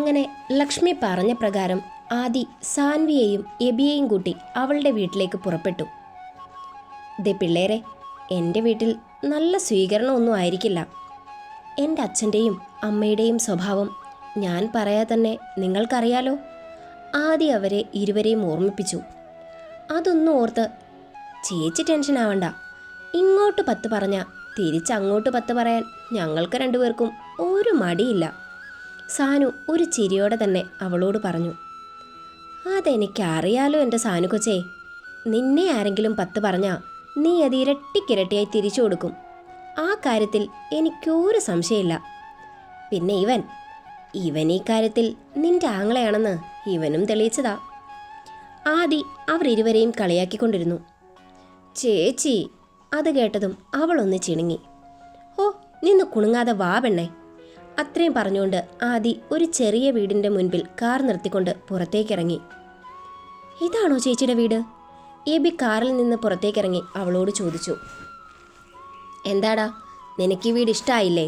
അങ്ങനെ ലക്ഷ്മി പറഞ്ഞ പ്രകാരം ആദി സാൻവിയെയും എബിയെയും കൂട്ടി അവളുടെ വീട്ടിലേക്ക് പുറപ്പെട്ടു. ദേ പിള്ളേരെ, എൻ്റെ വീട്ടിൽ നല്ല സ്വീകരണമൊന്നും ആയിരിക്കില്ല. എൻ്റെ അച്ഛൻ്റെയും അമ്മയുടെയും സ്വഭാവം ഞാൻ പറയാതെ തന്നെ നിങ്ങൾക്കറിയാലോ. ആദി അവരെ ഇരുവരെയും ഓർമ്മിപ്പിച്ചു. അതൊന്നും ഓർത്ത് ചേച്ചി ടെൻഷൻ ആവണ്ട. ഇങ്ങോട്ട് 10 പറഞ്ഞാൽ തിരിച്ചങ്ങോട്ട് 10 പറയാൻ ഞങ്ങൾക്ക് രണ്ടുപേർക്കും ഒരു മടിയില്ല. സാനു ഒരു ചിരിയോടെ തന്നെ അവളോട് പറഞ്ഞു. അതെനിക്കറിയാലോ എൻ്റെ സാനു കൊച്ചേ. നിന്നെ ആരെങ്കിലും 10 പറഞ്ഞാൽ നീ അത് ഇരട്ടിക്കിരട്ടിയായി തിരിച്ചു കൊടുക്കും. ആ കാര്യത്തിൽ എനിക്കൊരു സംശയമില്ല. പിന്നെ ഇവൻ ഈ കാര്യത്തിൽ നിന്റെ ആങ്ങളയാണെന്ന് ഇവനും തെളിയിച്ചതാ. ആദി അവർ ഇരുവരെയും കളിയാക്കിക്കൊണ്ടിരുന്നു. ചേച്ചി, അത് കേട്ടതും അവളൊന്ന് ചിണുങ്ങി. ഓ, നിന്ന് കുണുങ്ങാതെ വാ പെണ്ണേ. അത്രയും പറഞ്ഞുകൊണ്ട് ആദി ഒരു ചെറിയ വീടിൻ്റെ മുൻപിൽ കാർ നിർത്തിക്കൊണ്ട് പുറത്തേക്കിറങ്ങി. ഇതാണോ ചേച്ചിയുടെ വീട്? എബി കാറിൽ നിന്ന് പുറത്തേക്കിറങ്ങി അവളോട് ചോദിച്ചു. എന്താടാ, നിനക്ക് ഈ വീട് ഇഷ്ടമായില്ലേ?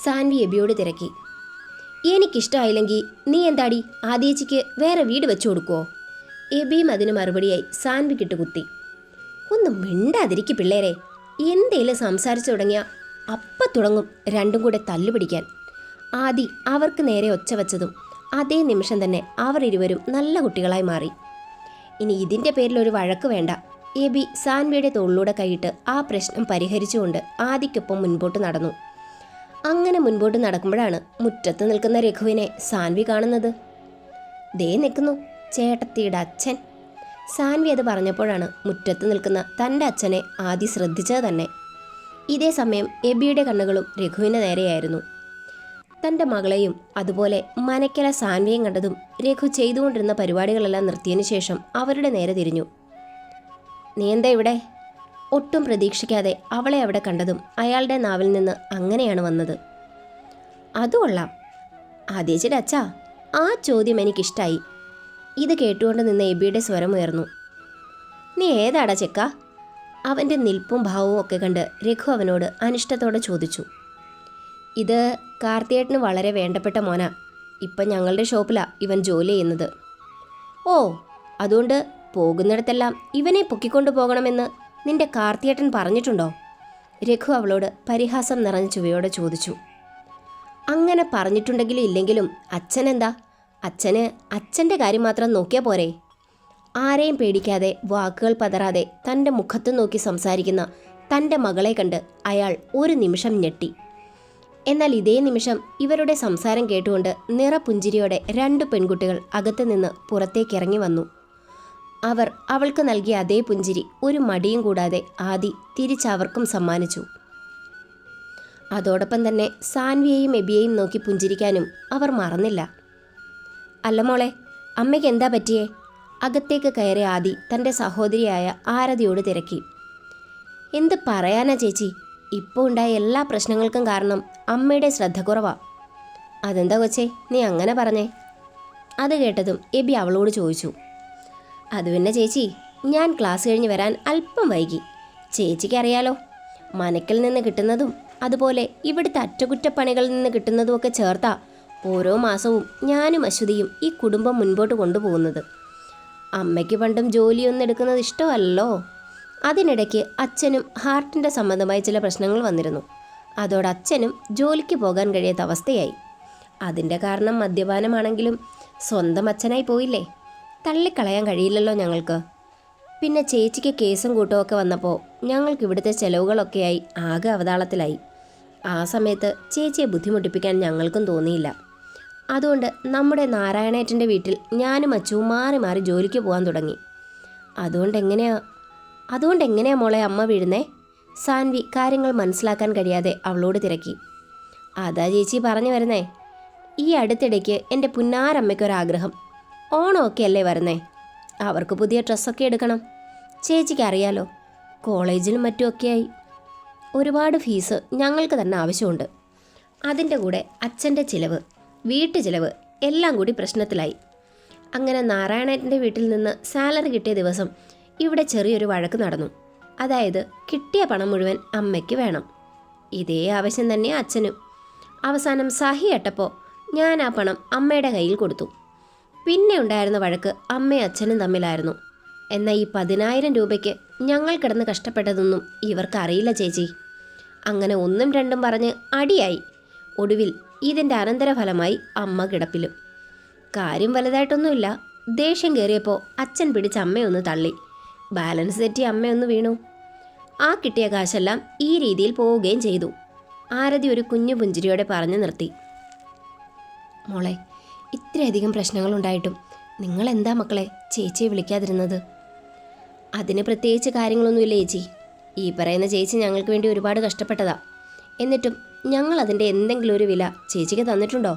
സാൻവി എബിയോട് തിരക്കി. എനിക്കിഷ്ടമായില്ലെങ്കിൽ നീ എന്താടി ആദിയേച്ചിക്ക് വേറെ വീട് വെച്ചു കൊടുക്കുമോ? എബിയും അതിന് മറുപടിയായി സാൻവിക്കിട്ട് കുത്തി. ഒന്നും മിണ്ടാതിരിക്ക് പിള്ളേരെ. എന്തേലും സംസാരിച്ചു തുടങ്ങിയ അപ്പം തുടങ്ങും രണ്ടും കൂടെ തല്ലുപിടിക്കാൻ. ആദി അവർക്ക് നേരെ ഒച്ച വച്ചതും അതേ നിമിഷം തന്നെ അവർ ഇരുവരും നല്ല കുട്ടികളായി മാറി. ഇനി ഇതിൻ്റെ പേരിൽ ഒരു വഴക്ക് വേണ്ട. എബി സാൻവിയുടെ തോളിലൂടെ കൈയിട്ട് ആ പ്രശ്നം പരിഹരിച്ചുകൊണ്ട് ആദിക്കൊപ്പം മുൻപോട്ട് നടന്നു. അങ്ങനെ മുൻപോട്ട് നടക്കുമ്പോഴാണ് മുറ്റത്ത് നിൽക്കുന്ന രഘുവിനെ സാൻവി കാണുന്നത്. ദേ നിൽക്കുന്നു ചേട്ടത്തിയുടെ അച്ഛൻ. സാൻവി അത് പറഞ്ഞപ്പോഴാണ് മുറ്റത്ത് നിൽക്കുന്ന തൻ്റെ അച്ഛനെ ആദി ശ്രദ്ധിച്ചത് തന്നെ. ഇതേ സമയം എബിയുടെ കണ്ണുകളും രഘുവിന് നേരെയായിരുന്നു. തൻ്റെ മകളെയും അതുപോലെ മനക്കല സാൻവിയും കണ്ടതും രഘു ചെയ്തുകൊണ്ടിരുന്ന പരിപാടികളെല്ലാം നിർത്തിയതിനു ശേഷം അവരുടെ നേരെ തിരിഞ്ഞു. നീ എന്താ ഇവിടെ? ഒട്ടും പ്രതീക്ഷിക്കാതെ അവളെ അവിടെ കണ്ടതും അയാളുടെ നാവിൽ നിന്ന് അങ്ങനെയാണ് വന്നത്. അതുകൊള്ളാം ആദ്യേച്ചിയുടെ അച്ഛാ, ആ ചോദ്യം എനിക്കിഷ്ടായി. ഇത് കേട്ടുകൊണ്ട് നിന്ന് എബിയുടെ സ്വരമുയർന്നു. നീ ഏതാടാ ചെക്ക? അവൻ്റെ നിൽപ്പും ഭാവവും ഒക്കെ കണ്ട് രഘു അവനോട് അനിഷ്ടത്തോടെ ചോദിച്ചു. ഇത് കാർത്തിയേട്ടന് വളരെ വേണ്ടപ്പെട്ട മോനാ. ഇപ്പം ഞങ്ങളുടെ ഷോപ്പിലാണ് ഇവൻ ജോലി ചെയ്യുന്നത്. ഓ, അതുകൊണ്ട് പോകുന്നിടത്തെല്ലാം ഇവനെ പൊക്കിക്കൊണ്ടു പോകണമെന്ന് നിന്റെ കാർത്തിയേട്ടൻ പറഞ്ഞിട്ടുണ്ടോ? രഘു അവളോട് പരിഹാസം നിറഞ്ഞ ചുവയോടെ ചോദിച്ചു. അങ്ങനെ പറഞ്ഞിട്ടുണ്ടെങ്കിലും ഇല്ലെങ്കിലും അച്ഛനെന്താ? അച്ഛന് അച്ഛൻ്റെ കാര്യം മാത്രം നോക്കിയാൽ പോരെ? ആരെയും പേടിക്കാതെ വാക്കുകൾ പതറാതെ തൻ്റെ മുഖത്ത് നോക്കി സംസാരിക്കുന്ന തൻ്റെ മകളെ കണ്ട് അയാൾ ഒരു നിമിഷം ഞെട്ടി. എന്നാൽ ഇതേ നിമിഷം ഇവരുടെ സംസാരം കേട്ടുകൊണ്ട് നിറപുഞ്ചിരിയോടെ 2 പെൺകുട്ടികൾ അകത്തു നിന്ന് പുറത്തേക്കിറങ്ങി വന്നു. അവർ അവൾക്ക് നൽകിയ അതേ പുഞ്ചിരി ഒരു മടിയും കൂടാതെ ആദി തിരിച്ചവർക്കും സമ്മാനിച്ചു. അതോടൊപ്പം തന്നെ സാൻവിയെയും എബിയെയും നോക്കി പുഞ്ചിരിക്കാനും അവർ മറന്നില്ല. അല്ല മോളെ, അമ്മയ്ക്ക് എന്താ പറ്റിയേ? അകത്തേക്ക് കയറിയ ആദി തൻ്റെ സഹോദരിയായ ആരതിയോട് തിരക്കി. എന്ത് പറയാനാ ചേച്ചി, ഇപ്പോൾ ഉണ്ടായ എല്ലാ പ്രശ്നങ്ങൾക്കും കാരണം അമ്മയുടെ ശ്രദ്ധക്കുറവാ. അതെന്താ കൊച്ചേ നീ അങ്ങനെ പറഞ്ഞേ? അത് കേട്ടതും എബി അവളോട് ചോദിച്ചു. അത് പിന്നെ ചേച്ചി, ഞാൻ ക്ലാസ് കഴിഞ്ഞ് വരാൻ അല്പം വൈകി. ചേച്ചിക്ക് അറിയാലോ, മനക്കിൽ നിന്ന് കിട്ടുന്നതും അതുപോലെ ഇവിടുത്തെ അറ്റകുറ്റപ്പണികളിൽ നിന്ന് കിട്ടുന്നതുമൊക്കെ ചേർത്താ ഓരോ മാസവും ഞാനും അശ്വതിയും ഈ കുടുംബം മുൻപോട്ട് കൊണ്ടുപോകുന്നത്. അമ്മയ്ക്ക് പണ്ടും ജോലിയൊന്നും എടുക്കുന്നത് ഇഷ്ടമല്ലല്ലോ. അതിനിടയ്ക്ക് അച്ഛനും ഹാർട്ടിൻ്റെ സംബന്ധമായ ചില പ്രശ്നങ്ങൾ വന്നിരുന്നു. അതോടെ അച്ഛനും ജോലിക്ക് പോകാൻ കഴിയാത്ത അവസ്ഥയായി. അതിൻ്റെ കാരണം മദ്യപാനമാണെങ്കിലും സ്വന്തം അച്ഛനായി പോയില്ലേ, തള്ളിക്കളയാൻ കഴിയില്ലല്ലോ ഞങ്ങൾക്ക്. പിന്നെ ചേച്ചിക്ക് കേസും കൂട്ടമൊക്കെ വന്നപ്പോൾ ഞങ്ങൾക്ക് ഇവിടുത്തെ ചെലവുകളൊക്കെയായി ആകെ അവതാളത്തിലായി. ആ സമയത്ത് ചേച്ചിയെ ബുദ്ധിമുട്ടിപ്പിക്കാൻ ഞങ്ങൾക്കും തോന്നിയില്ല. അതുകൊണ്ട് നമ്മുടെ നാരായണേട്ടൻ്റെ വീട്ടിൽ ഞാനും അച്ഛവും മാറി മാറി ജോലിക്ക് പോകാൻ തുടങ്ങി. അതുകൊണ്ട് എങ്ങനെയാ മോളെ അമ്മ വീഴുന്നേ? സാൻവി കാര്യങ്ങൾ മനസ്സിലാക്കാൻ കഴിയാതെ അവളോട് തിരക്കി. അതാ ചേച്ചി പറഞ്ഞു വരുന്നേ. ഈ അടുത്തിടയ്ക്ക് എൻ്റെ പുന്നാരമ്മയ്ക്കൊരാഗ്രഹം. ഓണമൊക്കെ അല്ലേ വരുന്നേ, അവർക്ക് പുതിയ ഡ്രസ്സൊക്കെ എടുക്കണം. ചേച്ചിക്ക് അറിയാലോ, കോളേജിലും മറ്റുമൊക്കെയായി ഒരുപാട് ഫീസ് ഞങ്ങൾക്ക് തന്നെ ആവശ്യമുണ്ട്. അതിൻ്റെ കൂടെ അച്ഛൻ്റെ ചിലവ്, വീട്ടു ചിലവ് എല്ലാം കൂടി പ്രശ്നത്തിലായി. അങ്ങനെ നാരായണേട്ടൻ്റെ വീട്ടിൽ നിന്ന് സാലറി കിട്ടിയ ദിവസം ഇവിടെ ചെറിയൊരു വഴക്ക് നടന്നു. അതായത് കിട്ടിയ പണം മുഴുവൻ അമ്മയ്ക്ക് വേണം. ഇതേ ആവശ്യം തന്നെ അച്ഛനും. അവസാനം സഹി കേട്ടപ്പോൾ ഞാൻ ആ പണം അമ്മയുടെ കയ്യിൽ കൊടുത്തു. പിന്നെ ഉണ്ടായിരുന്ന വഴക്ക് അമ്മയും അച്ഛനും തമ്മിലായിരുന്നു. എന്നാൽ ഈ 10,000 രൂപയ്ക്ക് ഞങ്ങൾ കിടന്ന് കഷ്ടപ്പെട്ടതൊന്നും ഇവർക്കറിയില്ല ചേച്ചി. അങ്ങനെ ഒന്നും രണ്ടും പറഞ്ഞ് അടിയായി. ഒടുവിൽ ഇതിൻ്റെ അനന്തരഫലമായി അമ്മ കിടപ്പിലും. കാര്യം വലുതായിട്ടൊന്നുമില്ല. ദേഷ്യം കയറിയപ്പോൾ അച്ഛൻ പിടിച്ച് അമ്മയൊന്ന് തള്ളി. ബാലൻസ് തെറ്റി അമ്മയൊന്ന് വീണു. ആ കിട്ടിയ കാശെല്ലാം ഈ രീതിയിൽ പോവുകയും ചെയ്തു. ആരതി ഒരു കുഞ്ഞു പുഞ്ചിരിയോടെ പറഞ്ഞു നിർത്തി. മോളെ, ഇത്രയധികം പ്രശ്നങ്ങളുണ്ടായിട്ടും നിങ്ങൾ എന്താ മക്കളെ ചേച്ചിയെ വിളിക്കാതിരുന്നത്? അതിന് പ്രത്യേകിച്ച് കാര്യങ്ങളൊന്നുമില്ല ചേച്ചി. ഈ പറയുന്ന ചേച്ചി ഞങ്ങൾക്ക് വേണ്ടി ഒരുപാട് കഷ്ടപ്പെട്ടതാ. എന്നിട്ടും ഞങ്ങൾ അതിൻ്റെ എന്തെങ്കിലും ഒരു വില ചേച്ചിക്ക് തന്നിട്ടുണ്ടോ?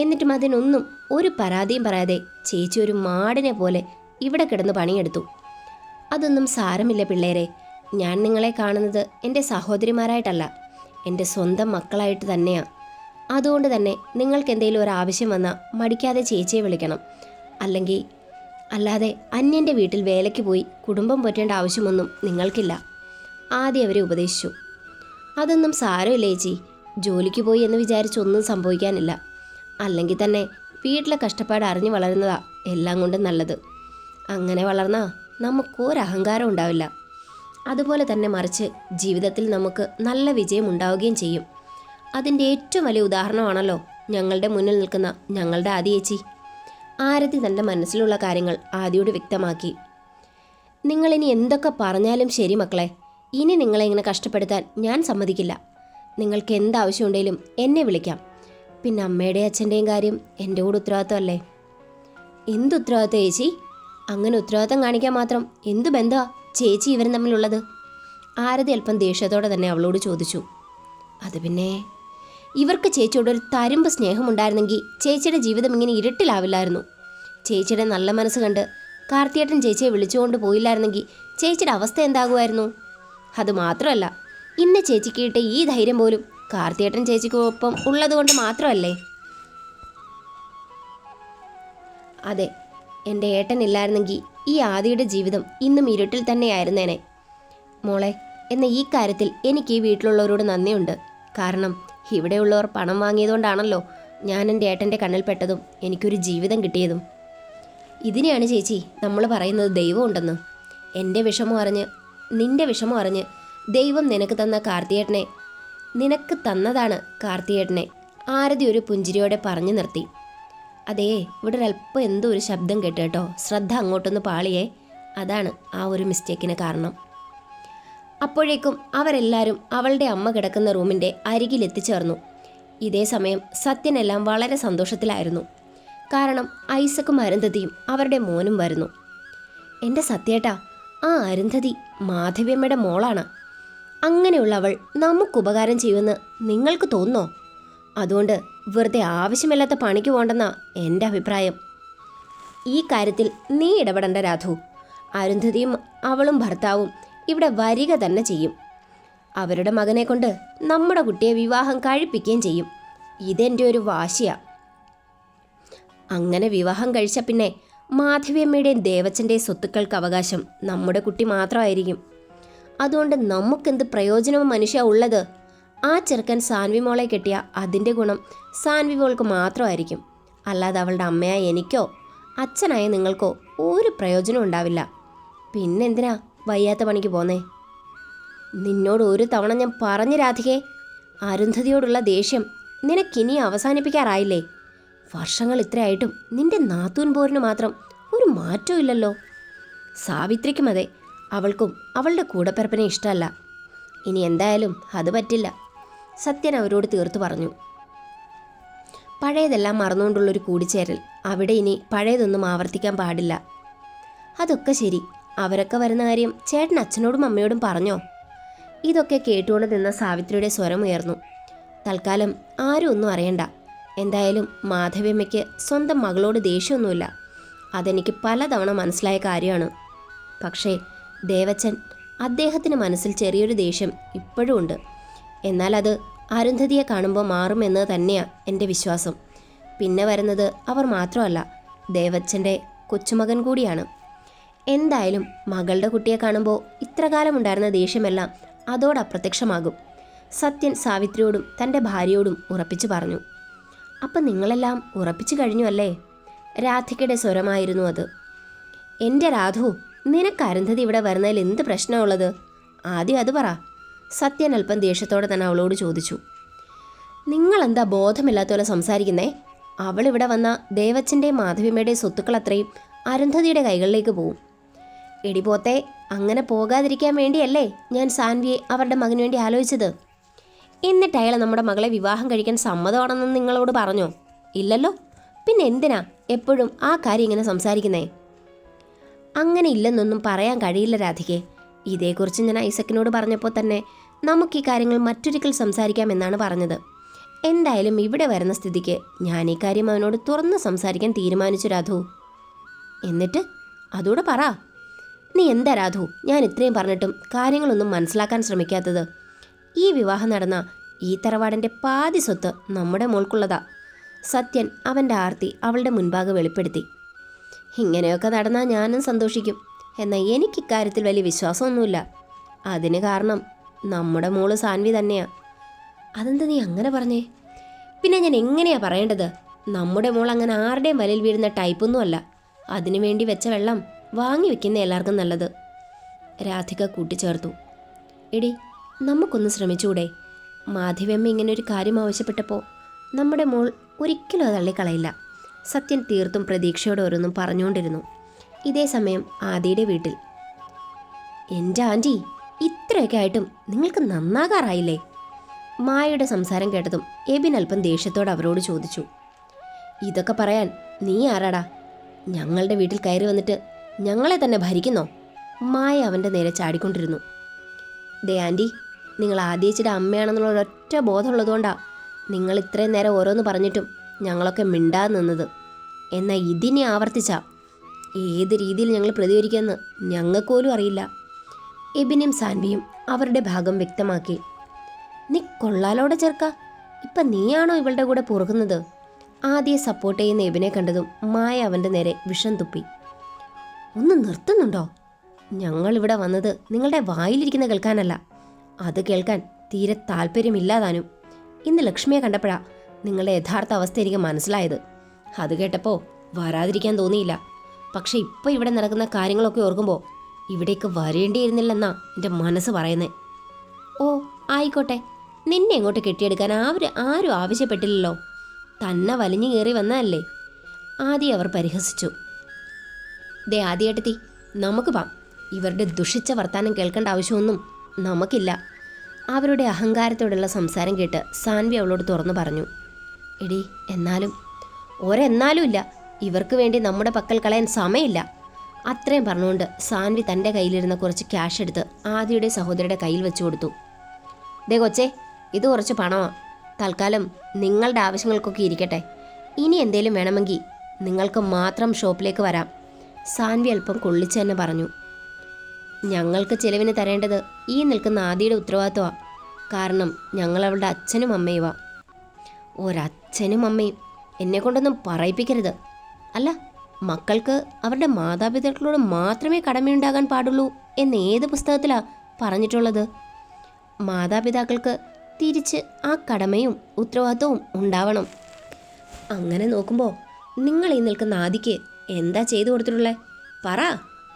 എന്നിട്ടും അതിനൊന്നും ഒരു പരാതിയും പറയാതെ ചേച്ചി ഒരു മാടിനെ പോലെ ഇവിടെ കിടന്ന് പണിയെടുത്തു. അതൊന്നും സാരമില്ല പിള്ളേരെ. ഞാൻ നിങ്ങളെ കാണുന്നത് എൻ്റെ സഹോദരിമാരായിട്ടല്ല, എൻ്റെ സ്വന്തം മക്കളായിട്ട് തന്നെയാണ്. അതുകൊണ്ട് തന്നെ നിങ്ങൾക്ക് എന്തെങ്കിലും ഒരു ആവശ്യം വന്നാൽ മടിക്കാതെ ചേച്ചിയെ വിളിക്കണം. അല്ലാതെ അന്യൻ്റെ വീട്ടിൽ വേലയ്ക്ക് പോയി കുടുംബം പോറ്റേണ്ട ആവശ്യമൊന്നും നിങ്ങൾക്കില്ല. ആദ്യം അവരെ ഉപദേശിച്ചു. അതൊന്നും സാരമില്ല ചേച്ചി. ജോലിക്ക് പോയി എന്ന് വിചാരിച്ചൊന്നും സംഭവിക്കാനില്ല. അല്ലെങ്കിൽ തന്നെ വീട്ടിലെ കഷ്ടപ്പാട് അറിഞ്ഞു വളരുന്നതാ എല്ലാം കൊണ്ടും നല്ലത്. അങ്ങനെ വളർന്നാൽ നമുക്കൊരഹങ്കാരം ഉണ്ടാവില്ല. അതുപോലെ തന്നെ മറിച്ച് ജീവിതത്തിൽ നമുക്ക് നല്ല വിജയം ഉണ്ടാവുകയും ചെയ്യും. അതിൻ്റെ ഏറ്റവും വലിയ ഉദാഹരണമാണല്ലോ ഞങ്ങളുടെ മുന്നിൽ നിൽക്കുന്ന ഞങ്ങളുടെ ആദി ചേച്ചി. ആരതി തൻ്റെ മനസ്സിലുള്ള കാര്യങ്ങൾ ആദിയോട് വ്യക്തമാക്കി. നിങ്ങളിനി എന്തൊക്കെ പറഞ്ഞാലും ശരി മക്കളെ, ഇനി നിങ്ങളെ ഇങ്ങനെ കഷ്ടപ്പെടുത്താൻ ഞാൻ സമ്മതിക്കില്ല. നിങ്ങൾക്ക് എന്താവശ്യമുണ്ടെങ്കിലും എന്നെ വിളിക്കാം. പിന്നെ അമ്മയുടെയും അച്ഛൻ്റെയും കാര്യം എൻ്റെ കൂടെ ഉത്തരവാദിത്തമല്ലേ? എന്ത് ഉത്തരവാദിത്തം ചേച്ചി? അങ്ങനെ ഉത്തരവാദിത്തം കാണിക്കാൻ മാത്രം എന്തു ബന്ധമാണ് ചേച്ചി ഇവരും തമ്മിലുള്ളത്? ആരതി അല്പം ദേഷ്യത്തോടെ തന്നെ അവളോട് ചോദിച്ചു. അത് പിന്നെ ഇവർക്ക് ചേച്ചിയോട് ഒരു തരുമ്പ് സ്നേഹമുണ്ടായിരുന്നെങ്കിൽ ചേച്ചിയുടെ ജീവിതം ഇങ്ങനെ ഇരുട്ടിലാവില്ലായിരുന്നു. ചേച്ചിയുടെ നല്ല മനസ്സ് കണ്ട് കാർത്തിയേട്ടൻ ചേച്ചിയെ വിളിച്ചുകൊണ്ട് പോയില്ലായിരുന്നെങ്കിൽ ചേച്ചിയുടെ അവസ്ഥ എന്താകുമായിരുന്നു? അതുമാത്രമല്ല, ഇന്ന് ചേച്ചിക്ക് കിട്ടിയ ഈ ധൈര്യം പോലും കാർത്തിയേട്ടൻ ചേച്ചിക്കൊപ്പം ഉള്ളതുകൊണ്ട് മാത്രമല്ലേ? അതെ, എൻ്റെ ഏട്ടനില്ലായിരുന്നെങ്കിൽ ഈ ആദിയുടെ ജീവിതം ഇന്നും ഇരുട്ടിൽ തന്നെയായിരുന്നേനെ. മോളെ, എന്ന ഈ കാര്യത്തിൽ എനിക്ക് ഈ വീട്ടിലുള്ളവരോട് നന്ദിയുണ്ട്. കാരണം ഇവിടെയുള്ളവർ പണം വാങ്ങിയതുകൊണ്ടാണല്ലോ ഞാൻ എൻ്റെ ഏട്ടൻ്റെ കണ്ണിൽപ്പെട്ടതും എനിക്കൊരു ജീവിതം കിട്ടിയതും. ഇതിനെയാണ് ചേച്ചി നമ്മൾ പറയുന്നത് ദൈവം ഉണ്ടെന്ന്. എൻ്റെ വിഷമം അറിഞ്ഞ് നിൻ്റെ വിഷമം അറിഞ്ഞ് ദൈവം നിനക്ക് തന്നതാണ് കാർത്തിയേട്ടനെ. ആരതി ഒരു പുഞ്ചിരിയോടെ പറഞ്ഞു നിർത്തി. അതേ, ഇവിടെ ഒരല്പം എന്തോ ഒരു ശബ്ദം കേട്ടോ കേട്ടോ. ശ്രദ്ധ അങ്ങോട്ടൊന്ന് പാളിയേ. അതാണ് ആ ഒരു മിസ്റ്റേക്കിന് കാരണം. അപ്പോഴേക്കും അവരെല്ലാവരും അവളുടെ അമ്മ കിടക്കുന്ന റൂമിൻ്റെ അരികിലെത്തിച്ചേർന്നു. ഇതേ സമയം സത്യനെല്ലാം വളരെ സന്തോഷത്തിലായിരുന്നു. കാരണം ഐസക്കും അരുന്ധതിയും അവരുടെ മോനും വരുന്നു. എൻ്റെ സത്യേട്ടാ, ആ അരുന്ധതി മാധവിയമ്മയുടെ മോളാണ്. അങ്ങനെയുള്ള അവൾ നമുക്കുപകാരം ചെയ്യുമെന്ന് നിങ്ങൾക്ക് തോന്നുന്നോ? അതുകൊണ്ട് വെറുതെ ആവശ്യമില്ലാത്ത പണിക്ക് പോകണ്ടെന്നാ എൻ്റെ അഭിപ്രായം. ഈ കാര്യത്തിൽ നീ ഇടപെടേണ്ട രാധു. അരുന്ധതിയും അവളും ഭർത്താവും ഇവിടെ വരിക തന്നെ ചെയ്യും. അവരുടെ മകനെ കൊണ്ട് നമ്മുടെ കുട്ടിയെ വിവാഹം കഴിപ്പിക്കുകയും ചെയ്യും. ഇതെൻ്റെ ഒരു വാശിയാ. അങ്ങനെ വിവാഹം കഴിച്ച പിന്നെ മാധവിയമ്മയുടെയും ദേവച്ചൻ്റെയും സ്വത്തുക്കൾക്ക് അവകാശം നമ്മുടെ കുട്ടി മാത്രമായിരിക്കും. അതുകൊണ്ട് നമുക്കെന്ത് പ്രയോജനവും മനുഷ്യ ഉള്ളത്? ആ ചെറുക്കൻ സാൻവി മോളെ കെട്ടിയ അതിൻ്റെ ഗുണം സാൻവി മോൾക്ക് മാത്രമായിരിക്കും. അല്ലാതെ അവളുടെ അമ്മയായ എനിക്കോ അച്ഛനായ നിങ്ങൾക്കോ ഒരു പ്രയോജനം ഉണ്ടാവില്ല. പിന്നെന്തിനാ വയ്യാത്ത പണിക്ക് പോന്നേ? നിന്നോട് ഒരു തവണ ഞാൻ പറഞ്ഞു രാധികേ, അരുന്ധതിയോടുള്ള ദേഷ്യം നിനക്കിനി അവസാനിപ്പിക്കാറായില്ലേ? വർഷങ്ങൾ ഇത്രയായിട്ടും നിന്റെ നാത്തൂൻ പോരിന് മാത്രം ഒരു മാറ്റവും ഇല്ലല്ലോ. സാവിത്രിക്കും അതെ, അവൾക്കും അവളുടെ കൂടപ്പിറപ്പിനെ ഇഷ്ടമല്ല. ഇനി എന്തായാലും അത് പറ്റില്ല. സത്യൻ അവരോട് തീർത്തു പറഞ്ഞു. പഴയതെല്ലാം മറന്നുകൊണ്ടുള്ളൊരു കൂടിച്ചേരൽ. അവിടെ ഇനി പഴയതൊന്നും ആവർത്തിക്കാൻ പാടില്ല. അതൊക്കെ ശരി. അവരൊക്കെ വരുന്ന കാര്യം ചേട്ടൻ അച്ഛനോടും അമ്മയോടും പറഞ്ഞോ? ഇതൊക്കെ കേട്ടുകൊണ്ട് നിന്ന സാവിത്രിയുടെ സ്വരം ഉയർന്നു. തൽക്കാലം ആരും ഒന്നും അറിയണ്ട. എന്തായാലും മാധവിയമ്മയ്ക്ക് സ്വന്തം മകളോട് ദേഷ്യമൊന്നുമില്ല. അതെനിക്ക് പലതവണ മനസ്സിലായ കാര്യമാണ്. പക്ഷേ ദേവച്ചൻ, അദ്ദേഹത്തിന് മനസ്സിൽ ചെറിയൊരു ദേഷ്യം ഇപ്പോഴും ഉണ്ട്. എന്നാൽ അത് അരുന്ധതിയെ കാണുമ്പോൾ മാറുമെന്ന് തന്നെയാണ് എൻ്റെ വിശ്വാസം. പിന്നെ വരുന്നത് അവർ മാത്രമല്ല, ദേവച്ചൻ്റെ കൊച്ചുമകൻ കൂടിയാണ്. എന്തായാലും മകളുടെ കുട്ടിയെ കാണുമ്പോൾ ഇത്രകാലം ഉണ്ടായിരുന്ന ദേഷ്യമെല്ലാം അതോടെ അപ്രത്യക്ഷമാകും. സത്യൻ സാവിത്രിയോടും തൻ്റെ ഭാര്യയോടും ഉറപ്പിച്ചു പറഞ്ഞു. അപ്പം നിങ്ങളെല്ലാം ഉറപ്പിച്ചു കഴിഞ്ഞു അല്ലേ? രാധികയുടെ സ്വരമായിരുന്നു അത്. എൻ്റെ രാധു, നിനക്ക് അരുന്ധതി ഇവിടെ വരുന്നതിൽ എന്ത് പ്രശ്നമുള്ളത്? ആദ്യം അത് പറ. സത്യൻ അല്പം ദേഷ്യത്തോടെ തന്നെ അവളോട് ചോദിച്ചു. നിങ്ങളെന്താ ബോധമില്ലാത്ത പോലെ സംസാരിക്കുന്നേ? അവളിവിടെ വന്ന ദേവച്ചൻ്റെയും മാധവിയമ്മയുടെയും സ്വത്തുക്കൾ അത്രയും അരുന്ധതിയുടെ കൈകളിലേക്ക് പോവും. എടിപോത്തെ, അങ്ങനെ പോകാതിരിക്കാൻ വേണ്ടിയല്ലേ ഞാൻ സാൻവിയെ അവരുടെ മകന് വേണ്ടി ആലോചിച്ചത്. എന്നിട്ട് അയാൾ നമ്മുടെ മകളെ വിവാഹം കഴിക്കാൻ സമ്മതമാണെന്ന് നിങ്ങളോട് പറഞ്ഞോ? ഇല്ലല്ലോ. പിന്നെ എന്തിനാ എപ്പോഴും ആ കാര്യം ഇങ്ങനെ സംസാരിക്കുന്നേ? അങ്ങനെ ഇല്ലെന്നൊന്നും പറയാൻ കഴിയില്ല രാധികെ. ഇതേക്കുറിച്ച് ഞാൻ ഐസക്കിനോട് പറഞ്ഞപ്പോൾ തന്നെ നമുക്ക് ഈ കാര്യങ്ങൾ മറ്റൊരിക്കൽ സംസാരിക്കാമെന്നാണ് പറഞ്ഞത്. എന്തായാലും ഇവിടെ വരുന്ന സ്ഥിതിക്ക് ഞാൻ ഈ കാര്യം അവനോട് തുറന്ന് സംസാരിക്കാൻ തീരുമാനിച്ചു രാധു. എന്നിട്ട് അതോടെ പറ. നീ എന്താ രാധു ഞാൻ ഇത്രയും പറഞ്ഞിട്ടും കാര്യങ്ങളൊന്നും മനസ്സിലാക്കാൻ ശ്രമിക്കാത്തത്? ഈ വിവാഹം നടന്ന ഈ തറവാടിൻ്റെ പാതി സ്വത്ത് നമ്മുടെ മോൾക്കുള്ളതാ. സത്യൻ അവൻ്റെ ആർത്തി അവളുടെ മുൻപാകെ വെളിപ്പെടുത്തി. ഇങ്ങനെയൊക്കെ നടന്നാൽ ഞാനും സന്തോഷിക്കും. എന്നാൽ എനിക്കിക്കാര്യത്തിൽ വലിയ വിശ്വാസമൊന്നുമില്ല. അതിന് കാരണം നമ്മുടെ മോള് സാൻവി തന്നെയാ. അതെന്താ നീ അങ്ങനെ പറഞ്ഞേ? പിന്നെ ഞാൻ എങ്ങനെയാ പറയേണ്ടത്? നമ്മുടെ മോൾ അങ്ങനെ ആരുടെയും വലയിൽ വീഴുന്ന ടൈപ്പൊന്നുമല്ല. അതിനു വേണ്ടി വെച്ച വെള്ളം വാങ്ങി വെക്കുന്ന എല്ലാവർക്കും നല്ലത്. രാധിക കൂട്ടിച്ചേർത്തു. എടി, നമുക്കൊന്ന് ശ്രമിച്ചുകൂടെ? മാധവിയമ്മ ഇങ്ങനെ ഒരു കാര്യം ആവശ്യപ്പെട്ടപ്പോൾ നമ്മുടെ മോൾ ഒരിക്കലും അത് തള്ളിക്കളയില്ല. സത്യൻ തീർത്തും പ്രതീക്ഷയോടെ ഓരോന്നും പറഞ്ഞുകൊണ്ടിരുന്നു. ഇതേ സമയം ആദിയുടെ വീട്ടിൽ. എൻ്റെ ആൻറ്റി, ഇത്രയൊക്കെ ആയിട്ടും നിങ്ങൾക്ക് നന്നാകാറായില്ലേ? മായയുടെ സംസാരം കേട്ടതും എബിൻ അല്പം ദേഷ്യത്തോടെ അവരോട് ചോദിച്ചു. ഇതൊക്കെ പറയാൻ നീ ആരാടാ? ഞങ്ങളുടെ വീട്ടിൽ കയറി വന്നിട്ട് ഞങ്ങളെ തന്നെ ഭരിക്കുന്നോ? മായ അവൻ്റെ നേരെ ചാടിക്കൊണ്ടിരുന്നു. ദേ ആൻറ്റി, നിങ്ങൾ ആദ്യേച്ചിയുടെ അമ്മയാണെന്നുള്ള ഒരൊറ്റ ബോധമുള്ളതുകൊണ്ടാണ് നിങ്ങൾ ഇത്രയും നേരം ഓരോന്ന് പറഞ്ഞിട്ടും ഞങ്ങളൊക്കെ മിണ്ടാതെ നിന്നത്. എന്നാൽ ഇതിനെ ആവർത്തിച്ച ഏത് രീതിയിൽ ഞങ്ങൾ പ്രതികരിക്കുമെന്ന് ഞങ്ങൾക്ക് പോലും അറിയില്ല. എബിനും സാൻവിയും അവരുടെ ഭാഗം വ്യക്തമാക്കി. നീ കൊള്ളാലോടെ ചേർക്ക, ഇപ്പം നീയാണോ ഇവളുടെ കൂടെ പൊറുക്കുന്നത്? ആദ്യം സപ്പോർട്ട് ചെയ്യുന്ന എബിനെ കണ്ടതും മായ അവൻ്റെ നേരെ വിഷം തുപ്പി. ഒന്ന് നിർത്തുന്നുണ്ടോ? ഞങ്ങളിവിടെ വന്നത് നിങ്ങളുടെ വായിലിരിക്കുന്ന കേൾക്കാനല്ല. അത് കേൾക്കാൻ തീരെ താല്പര്യമില്ലാതാനും. ഇന്ന് ലക്ഷ്മിയെ കണ്ടപ്പോഴാ നിങ്ങളുടെ യഥാർത്ഥ അവസ്ഥ എനിക്ക് മനസ്സിലായത്. അത് കേട്ടപ്പോൾ വരാതിരിക്കാൻ തോന്നിയില്ല. പക്ഷെ ഇപ്പോൾ ഇവിടെ നടക്കുന്ന കാര്യങ്ങളൊക്കെ ഓർക്കുമ്പോൾ ഇവിടേക്ക് വരേണ്ടിയിരുന്നില്ലെന്നാ എൻ്റെ മനസ്സ് പറയുന്നേ. ഓ ആയിക്കോട്ടെ, നിന്നെ എങ്ങോട്ട് കെട്ടിയെടുക്കാൻ ആരും ആവശ്യപ്പെട്ടില്ലല്ലോ. തന്നെ വലിഞ്ഞു കയറി വന്നതല്ലേ. ആദ്യം അവർ പരിഹസിച്ചു. ദേ ആദ്യേട്ടത്തി, നമുക്ക് പാം. ഇവരുടെ ദുഷിച്ച വർത്താനം കേൾക്കേണ്ട ആവശ്യമൊന്നും നമുക്കില്ല. അവരുടെ അഹങ്കാരത്തോടുള്ള സംസാരം കേട്ട് സാൻവി അവളോട് തുറന്നു പറഞ്ഞു. എടി, എന്നാലും ഒരെന്നാലും ഇല്ല. ഇവർക്ക് വേണ്ടി നമ്മുടെ പക്കൽ കളയാൻ സമയമില്ല. അത്രയും പറഞ്ഞുകൊണ്ട് സാൻവി തൻ്റെ കയ്യിലിരുന്ന കുറച്ച് ക്യാഷ് എടുത്ത് ആദിയുടെ സഹോദരിയുടെ കയ്യിൽ വെച്ചു കൊടുത്തു. ദേ കൊച്ചേ, ഇത് കുറച്ച് പണമാണ്. തൽക്കാലം നിങ്ങളുടെ ആവശ്യങ്ങൾക്കൊക്കെ ഇരിക്കട്ടെ. ഇനി എന്തേലും വേണമെങ്കിൽ നിങ്ങൾക്ക് മാത്രം ഷോപ്പിലേക്ക് വരാം. സാൻവി അല്പം കൊള്ളിച്ച് തന്നെ പറഞ്ഞു. ഞങ്ങൾക്ക് ചിലവിന് തരേണ്ടത് ഈ നിൽക്കുന്ന ആദിയുടെ ഉത്തരവാദിത്വമാണ്. കാരണം ഞങ്ങൾ അവളുടെ അച്ഛനും അമ്മയുമാ. ഒരച്ഛനും അമ്മയും എന്നെ കൊണ്ടൊന്നും പറയിപ്പിക്കരുത്. അല്ല, മക്കൾക്ക് അവരുടെ മാതാപിതാക്കളോട് മാത്രമേ കടമയുണ്ടാകാൻ പാടുള്ളൂ എന്ന് ഏത് പുസ്തകത്തിലാണ് പറഞ്ഞിട്ടുള്ളത്? മാതാപിതാക്കൾക്ക് തിരിച്ച് ആ കടമയും ഉത്തരവാദിത്വവും ഉണ്ടാവണം. അങ്ങനെ നോക്കുമ്പോൾ നിങ്ങൾ ഈ നിൽക്കുന്ന ആദിക്ക് എന്താ ചെയ്തു കൊടുത്തിട്ടുള്ളത്? പറ,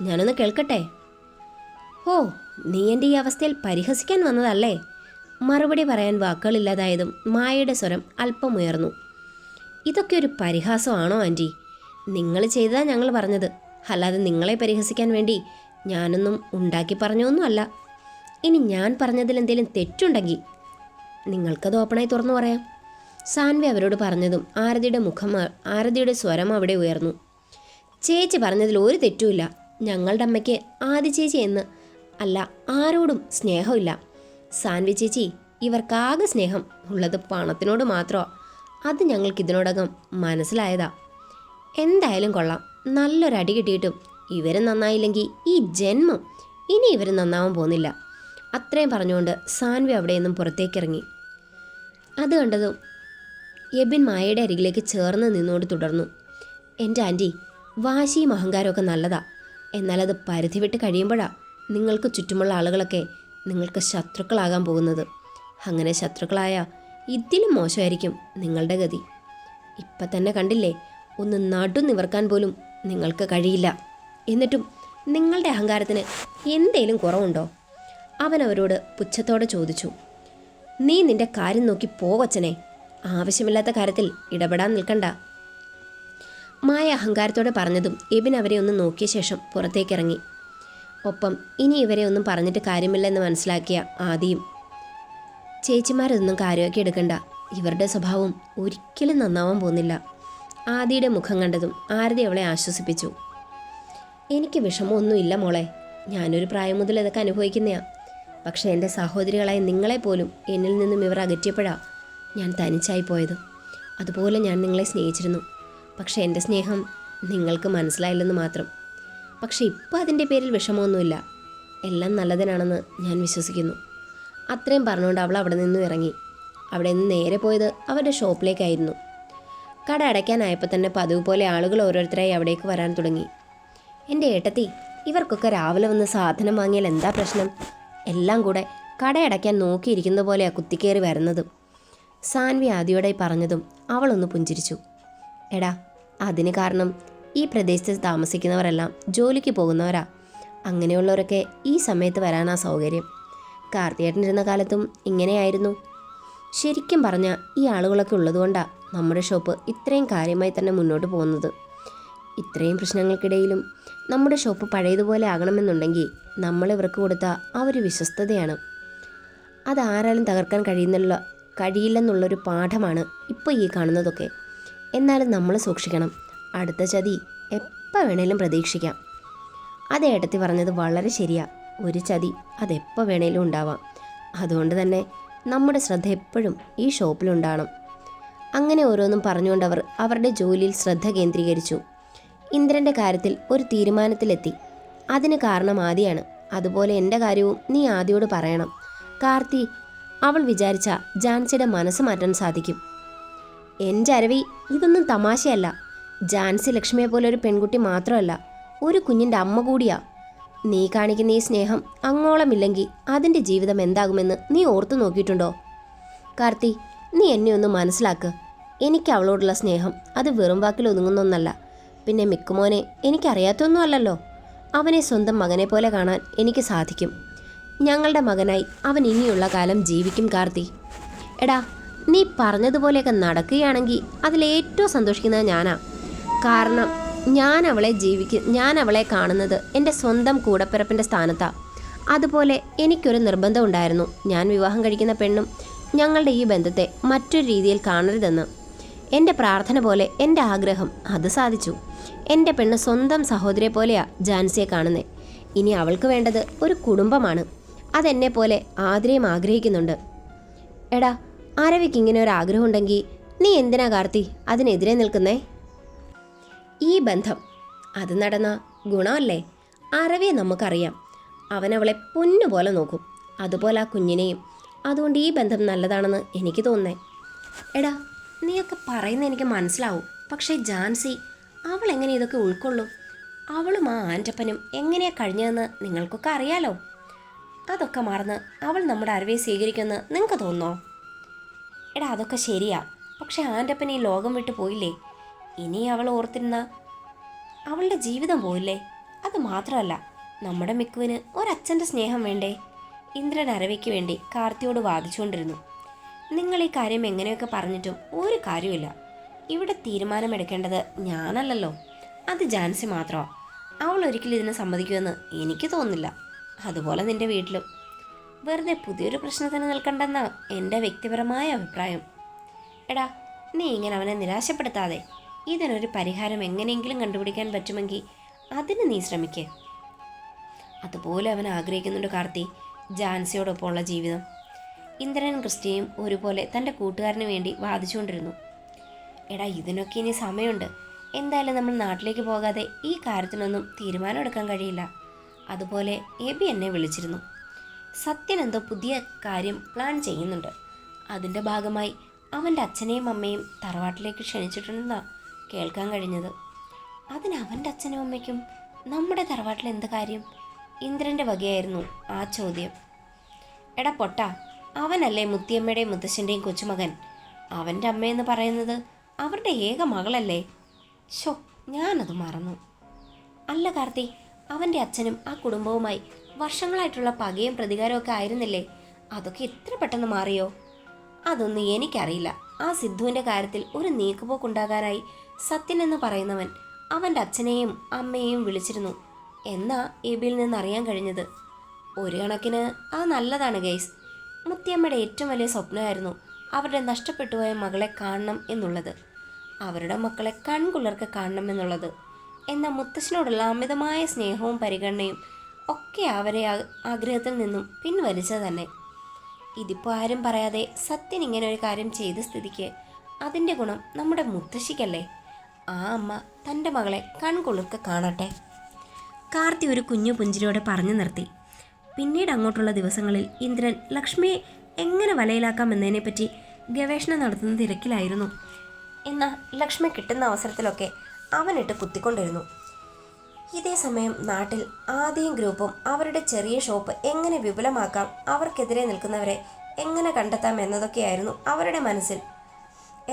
ഞാനൊന്ന് കേൾക്കട്ടെ. ഓ, നീ എൻ്റെ ഈ അവസ്ഥയിൽ പരിഹസിക്കാൻ വന്നതല്ലേ? മറുപടി പറയാൻ വാക്കുകളില്ലാതായതും മായയുടെ സ്വരം അല്പം ഉയർന്നു. ഇതൊക്കെ ഒരു പരിഹാസമാണോ ആൻറ്റി? നിങ്ങൾ ചെയ്തതാ ഞങ്ങൾ പറഞ്ഞത്, അല്ലാതെ നിങ്ങളെ പരിഹസിക്കാൻ വേണ്ടി ഞാനൊന്നും ഉണ്ടാക്കി പറഞ്ഞൊന്നുമല്ല. ഇനി ഞാൻ പറഞ്ഞതിൽ എന്തെങ്കിലും തെറ്റുണ്ടെങ്കിൽ നിങ്ങൾക്കത് ഓപ്പണായി തുറന്നു പറയാം. സാൻവി അവരോട് പറഞ്ഞതും ആരതിയുടെ സ്വരം അവിടെ ഉയർന്നു. ചേച്ചി പറഞ്ഞതിൽ ഒരു തെറ്റുമില്ല. ഞങ്ങളുടെ അമ്മയ്ക്ക് ആദി ചേച്ചി എന്ന് അല്ല ആരോടും സ്നേഹമില്ല. സാൻവി ചേച്ചി, ഇവർക്കാകെ സ്നേഹം ഉള്ളത് പണത്തിനോട് മാത്രമാണ്. അത് ഞങ്ങൾക്ക് ഇതിനോടകം മനസ്സിലായതാ. എന്തായാലും കൊള്ളാം, നല്ലൊരടി കിട്ടിയിട്ടും ഇവർ നന്നായില്ലെങ്കിൽ ഈ ജന്മം ഇനി ഇവർ നന്നാവാൻ പോകുന്നില്ല. അത്രയും പറഞ്ഞുകൊണ്ട് സാൻവി അവിടെ നിന്നും പുറത്തേക്കിറങ്ങി. അത് കണ്ടതും എബിൻ മായയുടെ അരികിലേക്ക് ചേർന്ന് നിന്നോട് തുടർന്നു. എൻ്റെ ആൻറ്റി, വാശിയും അഹങ്കാരമൊക്കെ നല്ലതാ. എന്നാൽ അത് പരിധി വിട്ട് കഴിയുമ്പോഴാണ് നിങ്ങൾക്ക് ചുറ്റുമുള്ള ആളുകളൊക്കെ നിങ്ങൾക്ക് ശത്രുക്കളാകാൻ പോകുന്നത്. അങ്ങനെ ശത്രുക്കളായ ഇതിലും മോശമായിരിക്കും നിങ്ങളുടെ ഗതി. ഇപ്പം തന്നെ കണ്ടില്ലേ, ഒന്ന് നടു നിവർക്കാൻ പോലും നിങ്ങൾക്ക് കഴിയില്ല. എന്നിട്ടും നിങ്ങളുടെ അഹങ്കാരത്തിന് എന്തേലും കുറവുണ്ടോ? അവൻ അവരോട് പുച്ഛത്തോടെ ചോദിച്ചു. നീ നിന്റെ കാര്യം നോക്കി പോവച്ചനെ, ആവശ്യമില്ലാത്ത കാര്യത്തിൽ ഇടപെടാൻ നിൽക്കണ്ട. മായ അഹങ്കാരത്തോടെ പറഞ്ഞതും എബിൻ അവരെ ഒന്ന് നോക്കിയ ശേഷം പുറത്തേക്കിറങ്ങി. ഒപ്പം ഇനി ഇവരെ ഒന്നും പറഞ്ഞിട്ട് കാര്യമില്ലെന്ന് മനസ്സിലാക്കിയ ആദിയും. ചേച്ചിമാരൊന്നും കാര്യമാക്കി എടുക്കണ്ട, ഇവരുടെ സ്വഭാവം ഒരിക്കലും നന്നാവാൻ പോകുന്നില്ല. ആദിയുടെ മുഖം കണ്ടതും ആരതി അവളെ ആശ്വസിപ്പിച്ചു. എനിക്ക് വിഷമമൊന്നുമില്ല മോളെ, ഞാനൊരു പ്രായം മുതൽ ഇതൊക്കെ അനുഭവിക്കുന്നയാ. പക്ഷേ എൻ്റെ സഹോദരികളായ നിങ്ങളെപ്പോലും എന്നിൽ നിന്നും ഇവർ അകറ്റിയപ്പോഴാ ഞാൻ തനിച്ചായി പോയത്. അതുപോലെ ഞാൻ നിങ്ങളെ സ്നേഹിച്ചിരുന്നു. പക്ഷേ എൻ്റെ സ്നേഹം നിങ്ങൾക്ക് മനസ്സിലായില്ലെന്ന് മാത്രം. പക്ഷെ ഇപ്പോൾ അതിൻ്റെ പേരിൽ വിഷമമൊന്നുമില്ല. എല്ലാം നല്ലതിനാണെന്ന് ഞാൻ വിശ്വസിക്കുന്നു. അത്രയും പറഞ്ഞുകൊണ്ട് അവൾ അവിടെ നിന്നും ഇറങ്ങി. അവിടെ നിന്ന് നേരെ പോയത് അവരുടെ ഷോപ്പിലേക്കായിരുന്നു. കട അടയ്ക്കാനായപ്പോൾ തന്നെ പതിവ് പോലെ ആളുകൾ ഓരോരുത്തരായി അവിടേക്ക് വരാൻ തുടങ്ങി. എൻ്റെ ഏട്ടത്തി, ഇവർക്കൊക്കെ രാവിലെ വന്ന് സാധനം വാങ്ങിയാൽ എന്താ പ്രശ്നം? എല്ലാം കൂടെ കടയടയ്ക്കാൻ നോക്കിയിരിക്കുന്ന പോലെയാണ് കുത്തിക്കയറി വരുന്നത്. സാൻവി ആദിയോടെ പറഞ്ഞതും അവളൊന്ന് പുഞ്ചിരിച്ചു. എടാ, അതിന് കാരണം ഈ പ്രദേശത്ത് താമസിക്കുന്നവരെല്ലാം ജോലിക്ക് പോകുന്നവരാ. അങ്ങനെയുള്ളവരൊക്കെ ഈ സമയത്ത് വരാനാ സൗകര്യം. കാർത്തിയേട്ടനിരുന്ന കാലത്തും ഇങ്ങനെയായിരുന്നു. ശരിക്കും പറഞ്ഞാൽ ഈ ആളുകളൊക്കെ ഉള്ളതുകൊണ്ടാണ് നമ്മുടെ ഷോപ്പ് ഇത്രയും കാര്യമായി തന്നെ മുന്നോട്ട് പോകുന്നത്. ഇത്രയും പ്രശ്നങ്ങൾക്കിടയിലും നമ്മുടെ ഷോപ്പ് പഴയതുപോലെ ആകണമെന്നുണ്ടെങ്കിൽ നമ്മളിവർക്ക് കൊടുത്ത ആ ഒരു വിശ്വസ്തതയാണ്. അതാരാലും തകർക്കാൻ കഴിയില്ലെന്നുള്ളൊരു പാഠമാണ് ഇപ്പോൾ ഈ കാണുന്നതൊക്കെ. എന്നാലും നമ്മൾ സൂക്ഷിക്കണം. അടുത്ത ചതി എപ്പോൾ വേണേലും പ്രതീക്ഷിക്കാം. അത് ഏട്ടത്തി പറഞ്ഞത് വളരെ ശരിയാ. ഒരു ചതി അതെപ്പോൾ വേണേലും ഉണ്ടാവാം. അതുകൊണ്ട് തന്നെ നമ്മുടെ ശ്രദ്ധ എപ്പോഴും ഈ ഷോപ്പിലുണ്ടാകണം. അങ്ങനെ ഓരോന്നും പറഞ്ഞുകൊണ്ട് അവർ അവരുടെ ജോലിയിൽ ശ്രദ്ധ കേന്ദ്രീകരിച്ചു. ഇന്ദ്രൻ്റെ കാര്യത്തിൽ ഒരു തീരുമാനത്തിലെത്തി. അതിന് കാരണം ആദിയാണ്. അതുപോലെ എൻ്റെ കാര്യവും നീ ആദിയോട് പറയണം. കാർത്തി, അവൾ വിചാരിച്ച ജാൻസിയുടെ മനസ്സ് മാറ്റാൻ സാധിക്കും. എൻ്റെ അരവി, ഇതൊന്നും തമാശയല്ല. ജാൻസി ലക്ഷ്മിയെ പോലെ ഒരു പെൺകുട്ടി മാത്രമല്ല, ഒരു കുഞ്ഞിൻ്റെ അമ്മ കൂടിയാ. നീ കാണിക്കുന്ന ഈ സ്നേഹം അങ്ങോളമില്ലെങ്കിൽ അതിൻ്റെ ജീവിതം എന്താകുമെന്ന് നീ ഓർത്തു നോക്കിയിട്ടുണ്ടോ? കാർത്തി, നീ എന്നെ ഒന്ന് മനസ്സിലാക്ക്. എനിക്ക് അവളോടുള്ള സ്നേഹം അത് വെറും വാക്കിൽ ഒതുങ്ങുന്നൊന്നല്ല. പിന്നെ മിക്കുമോനെ എനിക്കറിയാത്തൊന്നും അല്ലല്ലോ. അവനെ സ്വന്തം മകനെ പോലെ കാണാൻ എനിക്ക് സാധിക്കും. ഞങ്ങളുടെ മകനായി അവൻ ഇനിയുള്ള കാലം ജീവിക്കും. കാർത്തി, എടാ, നീ പറഞ്ഞതുപോലെയൊക്കെ നടക്കുകയാണെങ്കിൽ അതിലേറ്റവും സന്തോഷിക്കുന്നത് ഞാനാ. കാരണം ഞാൻ അവളെ കാണുന്നത് എൻ്റെ സ്വന്തം കൂടപ്പിറപ്പിൻ്റെ സ്ഥാനത്താണ്. അതുപോലെ എനിക്കൊരു നിർബന്ധം ഉണ്ടായിരുന്നു. ഞാൻ വിവാഹം കഴിക്കുന്ന പെണ്ണും ഞങ്ങളുടെ ഈ ബന്ധത്തെ മറ്റൊരു രീതിയിൽ കാണരുതെന്ന്. എൻ്റെ പ്രാർത്ഥന പോലെ എൻ്റെ ആഗ്രഹം അത് സാധിച്ചു. എൻ്റെ പെണ്ണ് സ്വന്തം സഹോദരിയെ പോലെയാ ജാൻസിയെ കാണുന്നത്. ഇനി അവൾക്ക് വേണ്ടത് ഒരു കുടുംബമാണ്. അതെന്നെ പോലെ ആതിരയും ആഗ്രഹിക്കുന്നുണ്ട്. എടാ, ആരവിക്ക് ഇങ്ങനെ ഒരു ആഗ്രഹം ഉണ്ടെങ്കിൽ നീ എന്തിനാ കാർത്തി അതിനെതിരെ നിൽക്കുന്നേ? ഈ ബന്ധം അത് നടന്ന ഗുണമല്ലേ? അരവിയെ നമുക്കറിയാം. അവൻ അവളെ പൊന്നുപോലെ നോക്കും. അതുപോലെ ആ കുഞ്ഞിനെയും. അതുകൊണ്ട് ഈ ബന്ധം നല്ലതാണെന്ന് എനിക്ക് തോന്നുന്നേ. എടാ, നീയൊക്കെ പറയുന്നത് എനിക്ക് മനസ്സിലാവും. പക്ഷേ ജാൻസി, അവൾ എങ്ങനെ ഇതൊക്കെ ഉൾക്കൊള്ളും? അവളും ആ ആൻ്റപ്പനും എങ്ങനെയാ കഴിഞ്ഞതെന്ന് നിങ്ങൾക്കൊക്കെ അറിയാലോ. അതൊക്കെ മറന്ന് അവൾ നമ്മുടെ അരവിയെ സ്വീകരിക്കുമെന്ന് നിങ്ങൾക്ക് തോന്നുന്നോ? എടാ, അതൊക്കെ ശരിയാ. പക്ഷെ ആൻ്റപ്പൻ ഈ ലോകം വിട്ടു പോയില്ലേ? ഇനി അവൾ ഓർത്തിരുന്ന അവളുടെ ജീവിതം പോയില്ലേ? അത് മാത്രമല്ല, നമ്മുടെ മിക്കുവിന് ഒരച്ഛൻ്റെ സ്നേഹം വേണ്ടേ? ഇന്ദ്രൻ അരവിക്ക് വേണ്ടി കാർത്തിയോട് വാദിച്ചുകൊണ്ടിരുന്നു. നിങ്ങൾ ഈ കാര്യം എങ്ങനെയൊക്കെ പറഞ്ഞിട്ടും ഒരു കാര്യമില്ല. ഇവിടെ തീരുമാനമെടുക്കേണ്ടത് ഞാനല്ലല്ലോ, അത് ജാൻസി മാത്രമാണ്. അവൾ ഒരിക്കലും ഇതിന് സമ്മതിക്കുമെന്ന് എനിക്ക് തോന്നുന്നില്ല. അതുപോലെ നിന്റെ വീട്ടിലും. വെറുതെ പുതിയൊരു പ്രശ്നത്തിന് നിൽക്കണ്ടെന്നാ എൻ്റെ വ്യക്തിപരമായ അഭിപ്രായം. എടാ, നീ ഇങ്ങനെ അവനെ നിരാശപ്പെടുത്താതെ ഇതിനൊരു പരിഹാരം എങ്ങനെയെങ്കിലും കണ്ടുപിടിക്കാൻ പറ്റുമെങ്കിൽ അതിന് നീ ശ്രമിക്കേ. അതുപോലെ അവൻ ആഗ്രഹിക്കുന്നുണ്ട് കാർത്തി, ജാൻസിയോടൊപ്പമുള്ള ജീവിതം. ഇന്ദ്രനും ക്രിസ്റ്റിയും ഒരുപോലെ തൻ്റെ കൂട്ടുകാരന് വേണ്ടി വാദിച്ചുകൊണ്ടിരുന്നു. എടാ, ഇതിനൊക്കെ ഇനി സമയമുണ്ട്. എന്തായാലും നമ്മൾ നാട്ടിലേക്ക് പോകാതെ ഈ കാര്യത്തിനൊന്നും തീരുമാനം എടുക്കാൻ കഴിയില്ല. അതുപോലെ എബി എന്നെ വിളിച്ചിരുന്നു. സത്യൻ എന്തോ പുതിയ കാര്യം പ്ലാൻ ചെയ്യുന്നുണ്ട്. അതിൻ്റെ ഭാഗമായി അവൻ്റെ അച്ഛനെയും അമ്മയും തറവാട്ടിലേക്ക് ക്ഷണിച്ചിട്ടുണ്ടെന്നാണ് കേൾക്കാൻ കഴിഞ്ഞത്. അതിന് അവൻ്റെ അച്ഛനും അമ്മയ്ക്കും നമ്മുടെ തറവാട്ടിൽ എന്ത് കാര്യം? ഇന്ദ്രൻ്റെ വകയായിരുന്നു ആ ചോദ്യം. എടാ പൊട്ടാ, അവനല്ലേ മുത്തിയമ്മയുടെയും മുത്തശ്ശൻ്റെയും കൊച്ചുമകൻ. അവൻ്റെ അമ്മയെന്ന് പറയുന്നത് അവരുടെ ഏക മകളല്ലേ? ഷോ, ഞാനത് മറന്നു. അല്ല കാർത്തി, അവൻ്റെ അച്ഛനും ആ കുടുംബവുമായി വർഷങ്ങളായിട്ടുള്ള പകയും പ്രതികാരവും ഒക്കെ ആയിരുന്നില്ലേ? അതൊക്കെ എത്ര പെട്ടെന്ന് മാറിയോ? അതൊന്നും എനിക്കറിയില്ല. ആ സിദ്ധുവിൻ്റെ കാര്യത്തിൽ ഒരു നീക്കുപോക്കുണ്ടാകാനായി സത്യൻ എന്ന് പറയുന്നവൻ അവൻ്റെ അച്ഛനെയും അമ്മയെയും വിളിച്ചിരുന്നു എന്നാ എബിയിൽ നിന്ന് അറിയാൻ കഴിഞ്ഞത്. ഒരു കണക്കിന് അത് നല്ലതാണ് ഗൈസ്. മുത്തിയമ്മയുടെ ഏറ്റവും വലിയ സ്വപ്നമായിരുന്നു അവരുടെ നഷ്ടപ്പെട്ടുപോയ മകളെ കാണണം എന്നുള്ളത്, അവരുടെ മക്കളെ കൺകുളിർക്ക് കാണണം എന്നുള്ളത്. എന്നാൽ മുത്തശ്ശനോടുള്ള അമിതമായ സ്നേഹവും പരിഗണനയും ഒക്കെ അവരെ ആഗ്രഹത്തിൽ നിന്നും പിൻവലിച്ചത് തന്നെ. ഇതിപ്പോൾ ആരും പറയാതെ സത്യൻ ഇങ്ങനെ ഒരു കാര്യം ചെയ്ത സ്ഥിതിക്ക് അതിൻ്റെ ഗുണം നമ്മുടെ മുത്തശ്ശിക്കല്ലേ? ആ അമ്മ തൻ്റെ മകളെ കൺകുളിർക്ക് കാണട്ടെ. കാർത്തി ഒരു കുഞ്ഞു പുഞ്ചിരിയോടെ പറഞ്ഞു നിർത്തി. പിന്നീട് അങ്ങോട്ടുള്ള ദിവസങ്ങളിൽ ഇന്ദ്രൻ ലക്ഷ്മിയെ എങ്ങനെ വലയിലാക്കാമെന്നതിനെപ്പറ്റി ഗവേഷണം നടത്തുന്ന തിരക്കിലായിരുന്നു. എന്നാൽ ലക്ഷ്മി കിട്ടുന്ന അവസരത്തിലൊക്കെ അവനിട്ട് കുത്തിക്കൊണ്ടിരുന്നു. ഇതേ സമയം നാട്ടിൽ ആദ്യം ഗ്രൂപ്പും അവരുടെ ചെറിയ ഷോപ്പ് എങ്ങനെ വിപുലമാക്കാം, അവർക്കെതിരെ നിൽക്കുന്നവരെ എങ്ങനെ കണ്ടെത്താം എന്നതൊക്കെയായിരുന്നു അവരുടെ മനസ്സിൽ.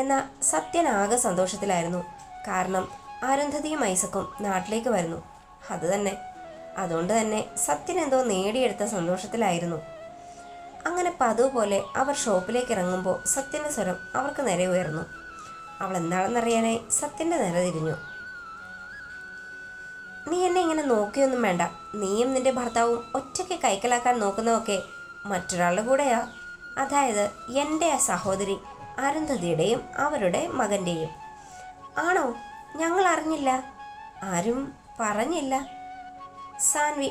എന്നാൽ സത്യൻ ആകെ സന്തോഷത്തിലായിരുന്നു. കാരണം അരുന്ധതിയും ഐസക്കും നാട്ടിലേക്ക് വരുന്നു. അതുകൊണ്ട് തന്നെ സത്യൻ എന്തോ നേടിയെടുത്ത സന്തോഷത്തിലായിരുന്നു. അങ്ങനെ പതിവ് പോലെ അവർ ഷോപ്പിലേക്ക് ഇറങ്ങുമ്പോൾ സത്യൻ്റെ സ്വരം അവർക്ക് നേരെ ഉയർന്നു. അവൾ എന്താണെന്നറിയാനായി സത്യൻ്റെ നേരെ തിരിഞ്ഞു. നീ എന്നെ ഇങ്ങനെ നോക്കിയൊന്നും വേണ്ട. നീയും നിന്റെ ഭർത്താവും ഒറ്റയ്ക്ക് കൈക്കലാക്കാൻ നോക്കുന്നതൊക്കെ മറ്റൊരാളുടെ കൂടെയാ. അതായത് എൻ്റെ സഹോദരി അരുന്ധതിയുടെയും അവരുടെ മകൻ്റെയും. ആണോ? ഞങ്ങൾ അറിഞ്ഞില്ല. ആരും പറഞ്ഞില്ല. സാൻവി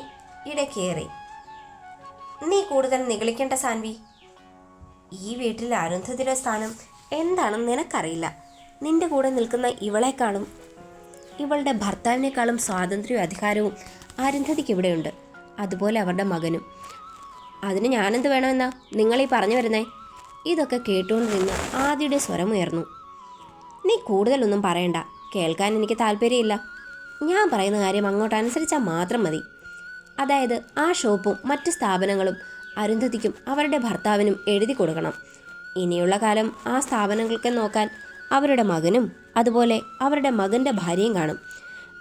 ഇടക്കേറി. നീ കൂടുതൽ നിഗളിക്കേണ്ട സാൻവി. ഈ വീട്ടിൽ അരുന്ധതിയുടെ സ്ഥാനം എന്താണെന്ന് നിനക്കറിയില്ല. നിന്റെ കൂടെ നിൽക്കുന്ന ഇവളെക്കാളും ഇവളുടെ ഭർത്താവിനേക്കാളും സ്വാതന്ത്ര്യവും അധികാരവും അരുന്ധതിക്ക് ഇവിടെയുണ്ട്. അതുപോലെ അവരുടെ മകനും. അതിന് ഞാനെന്ത് വേണമെന്നാ നിങ്ങളീ പറഞ്ഞു വരുന്നേ? ഇതൊക്കെ കേട്ടുകൊണ്ടിരുന്ന ആദിയുടെ സ്വരമുയർന്നു. നീ കൂടുതലൊന്നും പറയണ്ട. കേൾക്കാൻ എനിക്ക് താല്പര്യമില്ല. ഞാൻ പറയുന്ന കാര്യം അങ്ങോട്ട് അനുസരിച്ചാൽ മാത്രം മതി. അതായത് ആ ഷോപ്പും മറ്റ് സ്ഥാപനങ്ങളും അരുന്ധതിക്കും അവരുടെ ഭർത്താവിനും എഴുതി കൊടുക്കണം. ഇനിയുള്ള കാലം ആ സ്ഥാപനങ്ങൾക്ക് നോക്കാൻ അവരുടെ മകനും അതുപോലെ അവരുടെ മകൻ്റെ ഭാര്യയും കാണും.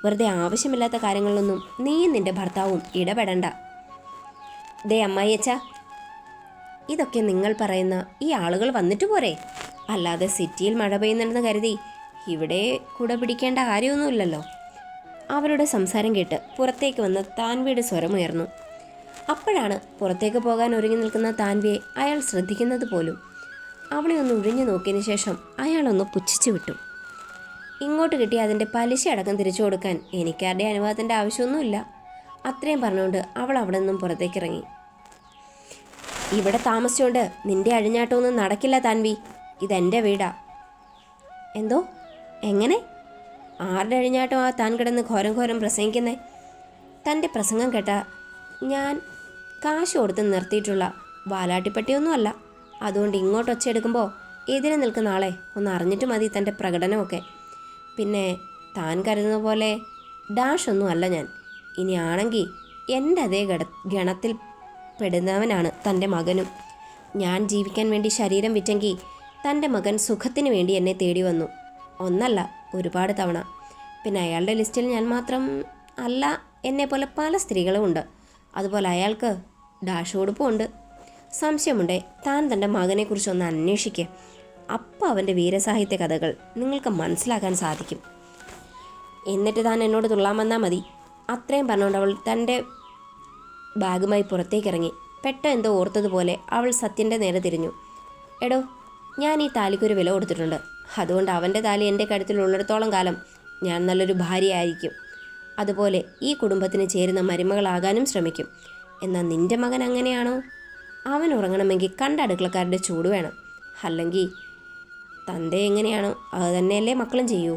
വെറുതെ ആവശ്യമില്ലാത്ത കാര്യങ്ങളിലൊന്നും നീയും നിന്റെ ഭർത്താവും ഇടപെടണ്ട. ദേ അമ്മായിയച്ച, ഇതൊക്കെ നിങ്ങൾ പറയുന്ന ഈ ആളുകൾ വന്നിട്ട് പോരെ? അല്ലാതെ സിറ്റിയിൽ മഴ പെയ്യുന്നുണ്ടെന്ന് കരുതി ഇവിടെ കുട പിടിക്കേണ്ട കാര്യമൊന്നുമില്ലല്ലോ. അവരുടെ സംസാരം കേട്ട് പുറത്തേക്ക് വന്ന് താൻവിയുടെ സ്വരമുയർന്നു. അപ്പോഴാണ് പുറത്തേക്ക് പോകാൻ ഒരുങ്ങി നിൽക്കുന്ന താൻവിയെ അയാൾ ശ്രദ്ധിക്കുന്നത് പോലും. അവളെ ഒന്ന് ഒഴിഞ്ഞു നോക്കിയതിന് ശേഷം അയാളൊന്ന് പുച്ഛിച്ചു വിട്ടു. ഇങ്ങോട്ട് കിട്ടി അതിൻ്റെ പലിശ അടക്കം തിരിച്ചു കൊടുക്കാൻ എനിക്കാരുടെ അനുവാദത്തിൻ്റെ ആവശ്യമൊന്നുമില്ല. അത്രയും പറഞ്ഞുകൊണ്ട് അവൾ അവിടെ നിന്നും പുറത്തേക്കിറങ്ങി. ഇവിടെ താമസിച്ചുകൊണ്ട് നിന്റെ അഴിഞ്ഞാട്ടമൊന്നും നടക്കില്ല താൻവി. ഇതെൻ്റെ വീടാ. എന്തോ? എങ്ങനെ? ആരുടെ അഴിഞ്ഞാട്ടം ആ താൻ കിടന്ന് ഘോരം പ്രസംഗിക്കുന്നേ? തൻ്റെ പ്രസംഗം കേട്ട ഞാൻ കാശ് കൊടുത്ത് നിർത്തിയിട്ടുള്ള വാലാട്ടിപ്പട്ടിയൊന്നുമല്ല. അതുകൊണ്ട് ഇങ്ങോട്ട് ഒച്ചയെടുക്കുമ്പോൾ എതിരെ നിൽക്കുന്ന ആളെ ഒന്ന് അറിഞ്ഞിട്ട് മതി തൻ്റെ പ്രകടനമൊക്കെ. പിന്നെ താൻ കരുതുന്ന പോലെ ഡാഷൊന്നും അല്ല ഞാൻ. ഇനി ആണെങ്കിൽ എൻ്റെ അതേ ഗണത്തിൽ പെടുന്നവനാണ് തൻ്റെ മകനും. ഞാൻ ജീവിക്കാൻ വേണ്ടി ശരീരം വിറ്റെങ്കിൽ തൻ്റെ മകൻ സുഖത്തിന് വേണ്ടി എന്നെ തേടി വന്നു. ഒന്നല്ല, ഒരുപാട് തവണ. പിന്നെ അയാളുടെ ലിസ്റ്റിൽ ഞാൻ മാത്രം അല്ല, എന്നെപ്പോലെ പല സ്ത്രീകളും ഉണ്ട്. അതുപോലെ അയാൾക്ക് ഡാഷ് കൊടുപ്പുമുണ്ട്. സംശയമുണ്ടേ താൻ തൻ്റെ മകനെക്കുറിച്ച് ഒന്ന് അന്വേഷിക്കുക. അപ്പോൾ അവൻ്റെ വീരസാഹിത്യ കഥകൾ നിങ്ങൾക്ക് മനസ്സിലാക്കാൻ സാധിക്കും. എന്നിട്ട് താൻ എന്നോട് തുള്ളാൻ വന്നാൽ മതി. അത്രയും പറഞ്ഞുകൊണ്ട് അവൾ തൻ്റെ ബാഗുമായി പുറത്തേക്കിറങ്ങി. എന്തോ ഓർത്തതുപോലെ അവൾ സത്യൻ്റെ നേരെ തിരിഞ്ഞു. എടോ, ഞാൻ ഈ താലിക്കൊരു വില കൊടുത്തിട്ടുണ്ട്. അതുകൊണ്ട് അവൻ്റെ താലി എൻ്റെ കഴുത്തിലുള്ളിടത്തോളം കാലം ഞാൻ നല്ലൊരു ഭാര്യയായിരിക്കും. അതുപോലെ ഈ കുടുംബത്തിന് ചേരുന്ന മരുമകളാകാനും ശ്രമിക്കും. എന്നാൽ നിൻ്റെ മകൻ അങ്ങനെയാണോ? അവൻ ഉറങ്ങണമെങ്കിൽ കണ്ട അടുക്കളക്കാരുടെ ചൂട് വേണം. അല്ലെങ്കിൽ തൻ്റെ എങ്ങനെയാണോ അത് തന്നെയല്ലേ മക്കളും ചെയ്യൂ.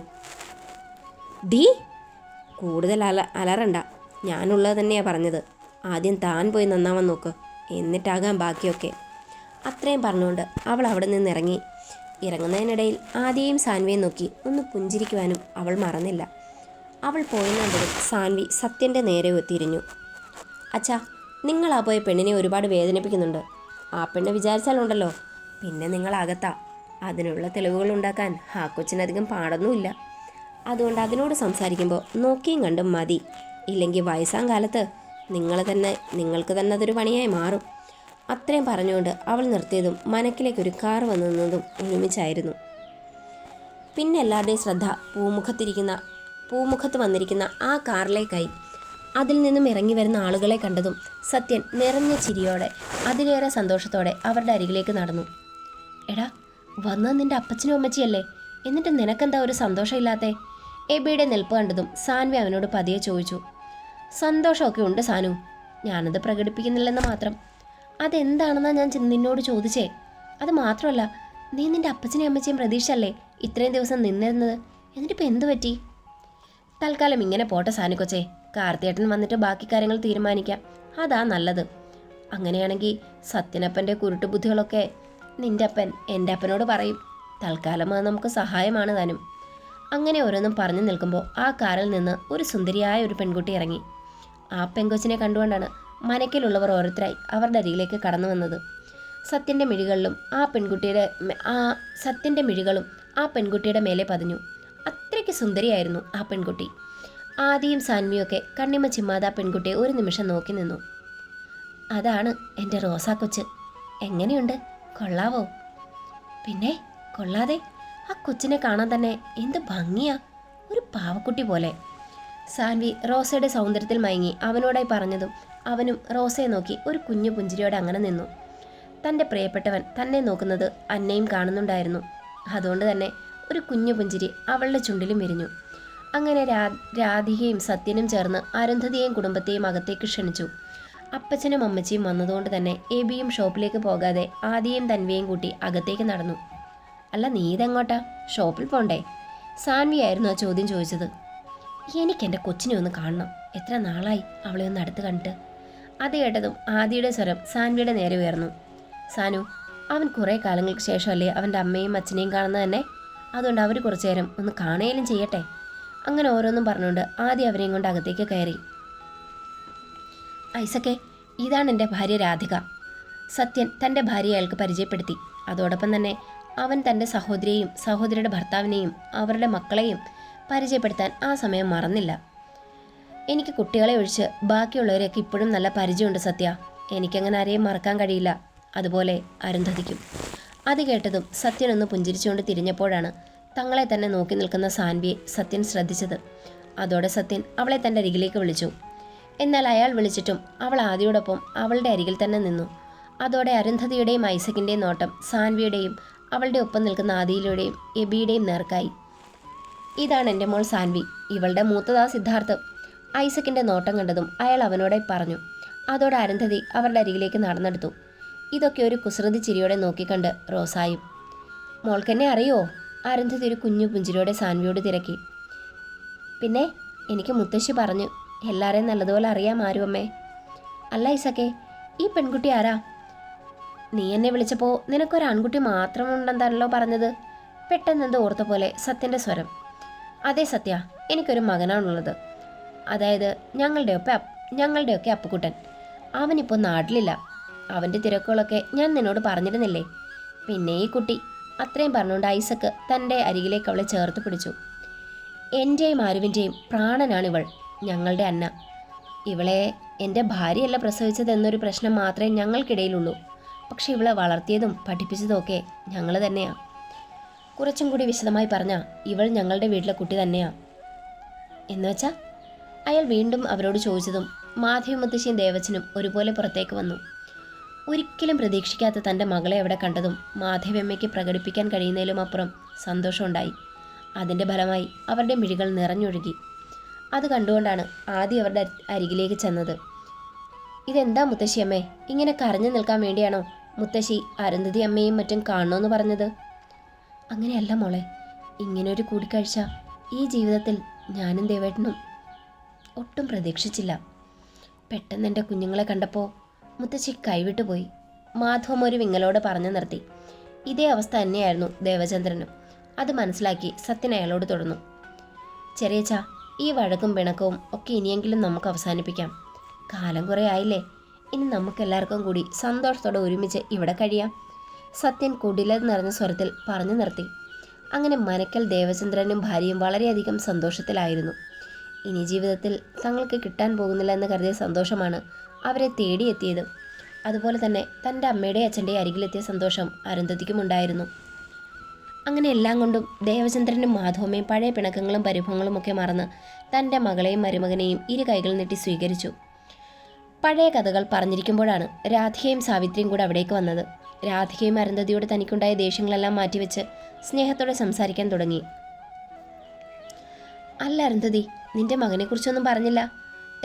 ഡീ, കൂടുതൽ അലറണ്ട. ഞാനുള്ളത് തന്നെയാണ് പറഞ്ഞത്. ആദ്യം താൻ പോയി നന്നാവാൻ നോക്ക്, എന്നിട്ടാകാം ബാക്കിയൊക്കെ. അത്രയും പറഞ്ഞുകൊണ്ട് അവൾ അവിടെ നിന്ന് ഇറങ്ങി. ഇറങ്ങുന്നതിനിടയിൽ ആദ്യയും സാൻവിയെ നോക്കി ഒന്ന് പുഞ്ചിരിക്കുവാനും അവൾ മറന്നില്ല. അവൾ പോയെന്നുണ്ടെങ്കിൽ സാൻവി സത്യൻ്റെ നേരെ തിരിഞ്ഞു. അച്ഛാ, നിങ്ങൾ ആ പോയ പെണ്ണിനെ ഒരുപാട് വേദനിപ്പിക്കുന്നുണ്ട്. ആ പെണ്ണ് വിചാരിച്ചാലുണ്ടല്ലോ പിന്നെ നിങ്ങൾ അകത്താ. അതിനുള്ള തെളിവുകൾ ഉണ്ടാക്കാൻ ആ കൊച്ചിനധികം പാടൊന്നുമില്ല. അതുകൊണ്ട് അതിനോട് സംസാരിക്കുമ്പോൾ നോക്കിയും കണ്ടും മതി. ഇല്ലെങ്കിൽ വയസ്സാം കാലത്ത് നിങ്ങൾക്ക് തന്നെ അതൊരു പണിയായി മാറും. അത്രയും പറഞ്ഞുകൊണ്ട് അവൾ നിർത്തിയതും മനക്കിലേക്കൊരു കാർ വന്നു നിന്നതും ഒരുമിച്ചായിരുന്നു. പിന്നെ എല്ലാവരുടെയും ശ്രദ്ധ പൂമുഖത്ത് വന്നിരിക്കുന്ന ആ കാറിലേക്കായി. അതിൽ നിന്നും ഇറങ്ങി വരുന്ന ആളുകളെ കണ്ടതും സത്യൻ നിറഞ്ഞ ചിരിയോടെ അതിലേറെ സന്തോഷത്തോടെ അവരുടെ അരികിലേക്ക് നടന്നു. എടാ, വന്നത് നിന്റെ അപ്പച്ചനും അമ്മച്ചിയല്ലേ? എന്നിട്ട് നിനക്കെന്താ ഒരു സന്തോഷമില്ലാത്തേ? എബിയുടെ നിൽപ്പ് കണ്ടതും സാൻവി അവനോട് പതിയെ ചോദിച്ചു. സന്തോഷമൊക്കെ ഉണ്ട് സാനു, ഞാനത് പ്രകടിപ്പിക്കുന്നില്ലെന്ന് മാത്രം. അതെന്താണെന്നാ ഞാൻ നിന്നോട് ചോദിച്ചേ. അത് മാത്രമല്ല, നീ നിന്റെ അപ്പച്ചനെയും അമ്മച്ചയും പ്രതീക്ഷയല്ലേ ഇത്രയും ദിവസം നിന്നിരുന്നത്? എന്നിട്ടിപ്പോൾ എന്തു പറ്റി? തൽക്കാലം ഇങ്ങനെ പോട്ടെ സാനുക്കൊച്ചേ, കാർത്തിയേട്ടൻ വന്നിട്ട് ബാക്കി കാര്യങ്ങൾ തീരുമാനിക്കാം. അതാ നല്ലത്. അങ്ങനെയാണെങ്കിൽ സത്യനപ്പൻ്റെ കുരുട്ടുബുദ്ധികളൊക്കെ നിന്റെ അപ്പൻ എൻ്റെ അപ്പനോട് പറയും. തൽക്കാലം അത് നമുക്ക് സഹായമാണ് താനും. അങ്ങനെ ഓരോന്നും പറഞ്ഞു നിൽക്കുമ്പോൾ ആ കാറിൽ നിന്ന് ഒരു സുന്ദരിയായ ഒരു പെൺകുട്ടി ഇറങ്ങി. ആ പെങ്കൊച്ചിനെ കണ്ടുകൊണ്ടാണ് മനക്കിലുള്ളവർ ഓരോരുത്തരായി അവരുടെ അരികിലേക്ക് കടന്നു വന്നത്. സത്യൻ്റെ മിഴികളും ആ പെൺകുട്ടിയുടെ മേലെ പതിഞ്ഞു. അത്രയ്ക്ക് സുന്ദരിയായിരുന്നു ആ പെൺകുട്ടി. ആദിയും സാൻവിയൊക്കെ കണ്ണിമ ചിമ്മാതെ ആ പെൺകുട്ടിയെ ഒരു നിമിഷം നോക്കി നിന്നു. അതാണ് എൻ്റെ റോസാ കൊച്ച്. എങ്ങനെയുണ്ട്, കൊള്ളാവോ? പിന്നെ കൊള്ളാതെ, ആ കൊച്ചിനെ കാണാൻ തന്നെ എന്ത് ഭംഗിയാ, ഒരു പാവക്കുട്ടി പോലെ. സാൻവി റോസയുടെ സൗന്ദര്യത്തിൽ മയങ്ങി അവനോടായി പറഞ്ഞതും അവനും റോസയെ നോക്കി ഒരു കുഞ്ഞു പുഞ്ചിരിയോടെ അങ്ങനെ നിന്നു. തൻ്റെ പ്രിയപ്പെട്ടവൻ തന്നെ നോക്കുന്നത് അന്നയും കാണുന്നുണ്ടായിരുന്നു. അതുകൊണ്ട് തന്നെ ഒരു കുഞ്ഞു പുഞ്ചിരി അവളുടെ ചുണ്ടിലും വിരിഞ്ഞു. അങ്ങനെ രാധികയും സത്യനും ചേർന്ന് അരുന്ധതിയെയും കുടുംബത്തെയും അകത്തേക്ക് ക്ഷണിച്ചു. അപ്പച്ചനും അമ്മച്ചിയും വന്നതുകൊണ്ട് തന്നെ എബിയും ഷോപ്പിലേക്ക് പോകാതെ ആദിയെയും തൻവിയെയും കൂട്ടി അകത്തേക്ക് നടന്നു. അല്ല, നീ ഇതെങ്ങോട്ടാ? ഷോപ്പിൽ പോണ്ടേ? സാൻവിയായിരുന്നു ആ ചോദ്യം ചോദിച്ചത്. എനിക്കെൻ്റെ കൊച്ചിനെ ഒന്ന് കാണണം, എത്ര നാളായി അവളെ ഒന്ന് അടുത്ത് കണ്ടിട്ട്. അത് കേട്ടതും ആദിയുടെ സ്വരം സാൻവിയുടെ നേരെ ഉയർന്നു. സാനു, അവൻ കുറേ കാലങ്ങൾക്ക് ശേഷമല്ലേ അവൻ്റെ അമ്മയും അച്ഛനെയും കാണുന്നത് തന്നെ. അതുകൊണ്ട് അവർ കുറച്ചു നേരം ഒന്ന് കാണുകയും ചെയ്യട്ടെ. അങ്ങനെ ഓരോന്നും പറഞ്ഞുകൊണ്ട് ആദ്യം അവരെയും കൊണ്ട് അകത്തേക്ക് കയറി. ഐസക്കെ, ഇതാണ് എൻ്റെ ഭാര്യ രാധിക. സത്യൻ തൻ്റെ ഭാര്യയെ അയാൾക്ക് പരിചയപ്പെടുത്തി. അതോടൊപ്പം തന്നെ അവൻ തൻ്റെ സഹോദരിയെയും സഹോദരിയുടെ ഭർത്താവിനെയും അവരുടെ മക്കളെയും പരിചയപ്പെടുത്താൻ ആ സമയം മറന്നില്ല. എനിക്ക് കുട്ടികളെ ഒഴിച്ച് ബാക്കിയുള്ളവരെയൊക്കെ ഇപ്പോഴും നല്ല പരിചയമുണ്ട് സത്യ. എനിക്കങ്ങനെ ആരെയും മറക്കാൻ കഴിയില്ല. അതുപോലെ അരുന്ധതിക്കും. അത് കേട്ടതും സത്യനൊന്ന് പുഞ്ചിരിച്ചുകൊണ്ട് തിരിഞ്ഞപ്പോഴാണ് തങ്ങളെ തന്നെ നോക്കി നിൽക്കുന്ന സാൻവിയെ സത്യൻ ശ്രദ്ധിച്ചത്. അതോടെ സത്യൻ അവളെ തൻ്റെ അരികിലേക്ക് വിളിച്ചു. എന്നാൽ അയാൾ വിളിച്ചിട്ടും അവൾ ആദിയോടൊപ്പം അവളുടെ അരികിൽ തന്നെ നിന്നു. അതോടെ അരുന്ധതിയുടെയും ഐസക്കിൻ്റെയും നോട്ടം സാൻവിയുടെയും അവളുടെ ഒപ്പം നിൽക്കുന്ന ആദിയിലൂടെയും എബിയുടെയും നേർക്കായി. ഇതാണ് എൻ്റെ മോൾ സാൻവി, ഇവളുടെ മൂത്തതാ സിദ്ധാർത്ഥ്. ഐസക്കിൻ്റെ നോട്ടം കണ്ടതും അയാൾ അവനോടെ പറഞ്ഞു. അതോടെ അരുന്ധതി അവരുടെ അരികിലേക്ക് നടന്നെടുത്തു. ഇതൊക്കെ ഒരു കുസൃതി ചിരിയോടെ നോക്കിക്കണ്ട് റോസായും. മോൾക്കെന്നെ അറിയോ? അരുന്ധതി ഒരു കുഞ്ഞു പുഞ്ചിരിയോടെ സാൻവിയോട് തിരക്കി. പിന്നെ എനിക്ക് മുത്തശ്ശി പറഞ്ഞു, എല്ലാവരെയും നല്ലതുപോലെ അറിയാം ആരുവമ്മേ. അല്ല ഐസക്കെ, ഈ പെൺകുട്ടി ആരാ? നീ എന്നെ വിളിച്ചപ്പോൾ നിനക്കൊരു ആൺകുട്ടി മാത്രമുണ്ടെന്നാണല്ലോ പറഞ്ഞത്. പെട്ടെന്നെന്ത് ഓർത്ത പോലെ സത്യൻ്റെ സ്വരം. അതെ സത്യ, എനിക്കൊരു മകനാണുള്ളത്. അതായത് ഞങ്ങളുടെയൊക്കെ അപ്പുക്കുട്ടൻ. അവനിപ്പോൾ നാട്ടിലില്ല. അവൻ്റെ തിരക്കുകളൊക്കെ ഞാൻ നിന്നോട് പറഞ്ഞിരുന്നില്ലേ. പിന്നെ ഈ കുട്ടി. അത്രയും പറഞ്ഞുകൊണ്ട് ഐസക്ക് തൻ്റെ അരികിലേക്ക് അവളെ ചേർത്ത് പിടിച്ചു. എൻ്റെയും ആരുവിൻ്റെയും പ്രാണനാണിവൾ, ഞങ്ങളുടെ അന്ന. ഇവളെ എൻ്റെ ഭാര്യയല്ല പ്രസവിച്ചതെന്നൊരു പ്രശ്നം മാത്രമേ ഞങ്ങൾക്കിടയിലുള്ളൂ. പക്ഷെ ഇവളെ വളർത്തിയതും പഠിപ്പിച്ചതുമൊക്കെ ഞങ്ങൾ തന്നെയാണ്. കുറച്ചും കൂടി വിശദമായി പറഞ്ഞാൽ ഇവൾ ഞങ്ങളുടെ വീട്ടിലെ കുട്ടി തന്നെയാണ്. എന്നുവെച്ചാൽ അയാൾ വീണ്ടും അവരോട് ചോദിച്ചതും മാധവി മുത്തശ്ശിയും ദേവച്ചനും ഒരുപോലെ പുറത്തേക്ക് വന്നു. ഒരിക്കലും പ്രതീക്ഷിക്കാത്ത തൻ്റെ മകളെ അവിടെ കണ്ടതും മാധവിയമ്മയ്ക്ക് പ്രകടിപ്പിക്കാൻ കഴിയുന്നതിലും അപ്പുറം സന്തോഷമുണ്ടായി. അതിൻ്റെ ഫലമായി അവരുടെ മിഴികൾ നിറഞ്ഞൊഴുകി. അത് കണ്ടുകൊണ്ടാണ് ആദ്യം അവരുടെ അരികിലേക്ക് ചെന്നത്. ഇതെന്താ മുത്തശ്ശിയമ്മേ, ഇങ്ങനെ കരഞ്ഞു നിൽക്കാൻ വേണ്ടിയാണോ മുത്തശ്ശി അരുന്ധതി അമ്മയും മറ്റും കാണണമെന്ന് പറഞ്ഞത്? അങ്ങനെയല്ല മോളെ, ഇങ്ങനൊരു കൂടിക്കാഴ്ച ഈ ജീവിതത്തിൽ ഞാനും ദേവേട്ടനും ഒട്ടും പ്രതീക്ഷിച്ചില്ല. പെട്ടെന്ന് എൻ്റെ കുഞ്ഞുങ്ങളെ കണ്ടപ്പോൾ മുത്തശ്ശി കൈവിട്ടുപോയി. മാധവം ഒരു വിങ്ങലോട് പറഞ്ഞു നിർത്തി. ഇതേ അവസ്ഥ തന്നെയായിരുന്നു ദേവചന്ദ്രനും. അത് മനസ്സിലാക്കി സത്യൻ അയാളോട് തുടർന്നു. ചെറിയച്ച, ഈ വഴക്കും പിണക്കവും ഒക്കെ ഇനിയെങ്കിലും നമുക്ക് അവസാനിപ്പിക്കാം. കാലം കുറേ ആയില്ലേ, ഇനി നമുക്കെല്ലാവർക്കും കൂടി സന്തോഷത്തോടെ ഒരുമിച്ച് ഇവിടെ കഴിയാം. സത്യൻ കുടിലത് നിറഞ്ഞ സ്വരത്തിൽ പറഞ്ഞു നിർത്തി. അങ്ങനെ മനക്കൽ ദേവചന്ദ്രനും ഭാര്യയും വളരെയധികം സന്തോഷത്തിലായിരുന്നു. ഇനി ജീവിതത്തിൽ തങ്ങൾക്ക് കിട്ടാൻ പോകുന്നില്ല എന്ന് കരുതിയ സന്തോഷമാണ് അവരെ തേടിയെത്തിയത്. അതുപോലെ തന്നെ തൻ്റെ അമ്മയുടെ അച്ഛൻ്റെ അരികിലെത്തിയ സന്തോഷം അരുന്ധതിക്കുമുണ്ടായിരുന്നു. അങ്ങനെ എല്ലാം കൊണ്ടും ദേവചന്ദ്രനും മാധവമ്മയും പഴയ പിണക്കങ്ങളും പരിഭവങ്ങളും ഒക്കെ മറന്ന് തൻ്റെ മകളെയും മരുമകനെയും ഇരു കൈകൾ നീട്ടി സ്വീകരിച്ചു. പഴയ കഥകൾ പറഞ്ഞിരിക്കുമ്പോഴാണ് രാധികയും സാവിത്രിയും കൂടെ അവിടേക്ക് വന്നത്. രാധികയും അരുന്ധതിയോട് തനിക്കുണ്ടായ ദേഷ്യങ്ങളെല്ലാം മാറ്റിവെച്ച് സ്നേഹത്തോടെ സംസാരിക്കാൻ തുടങ്ങി. അല്ല അരുന്ധതി, നിന്റെ മകനെക്കുറിച്ചൊന്നും പറഞ്ഞില്ല.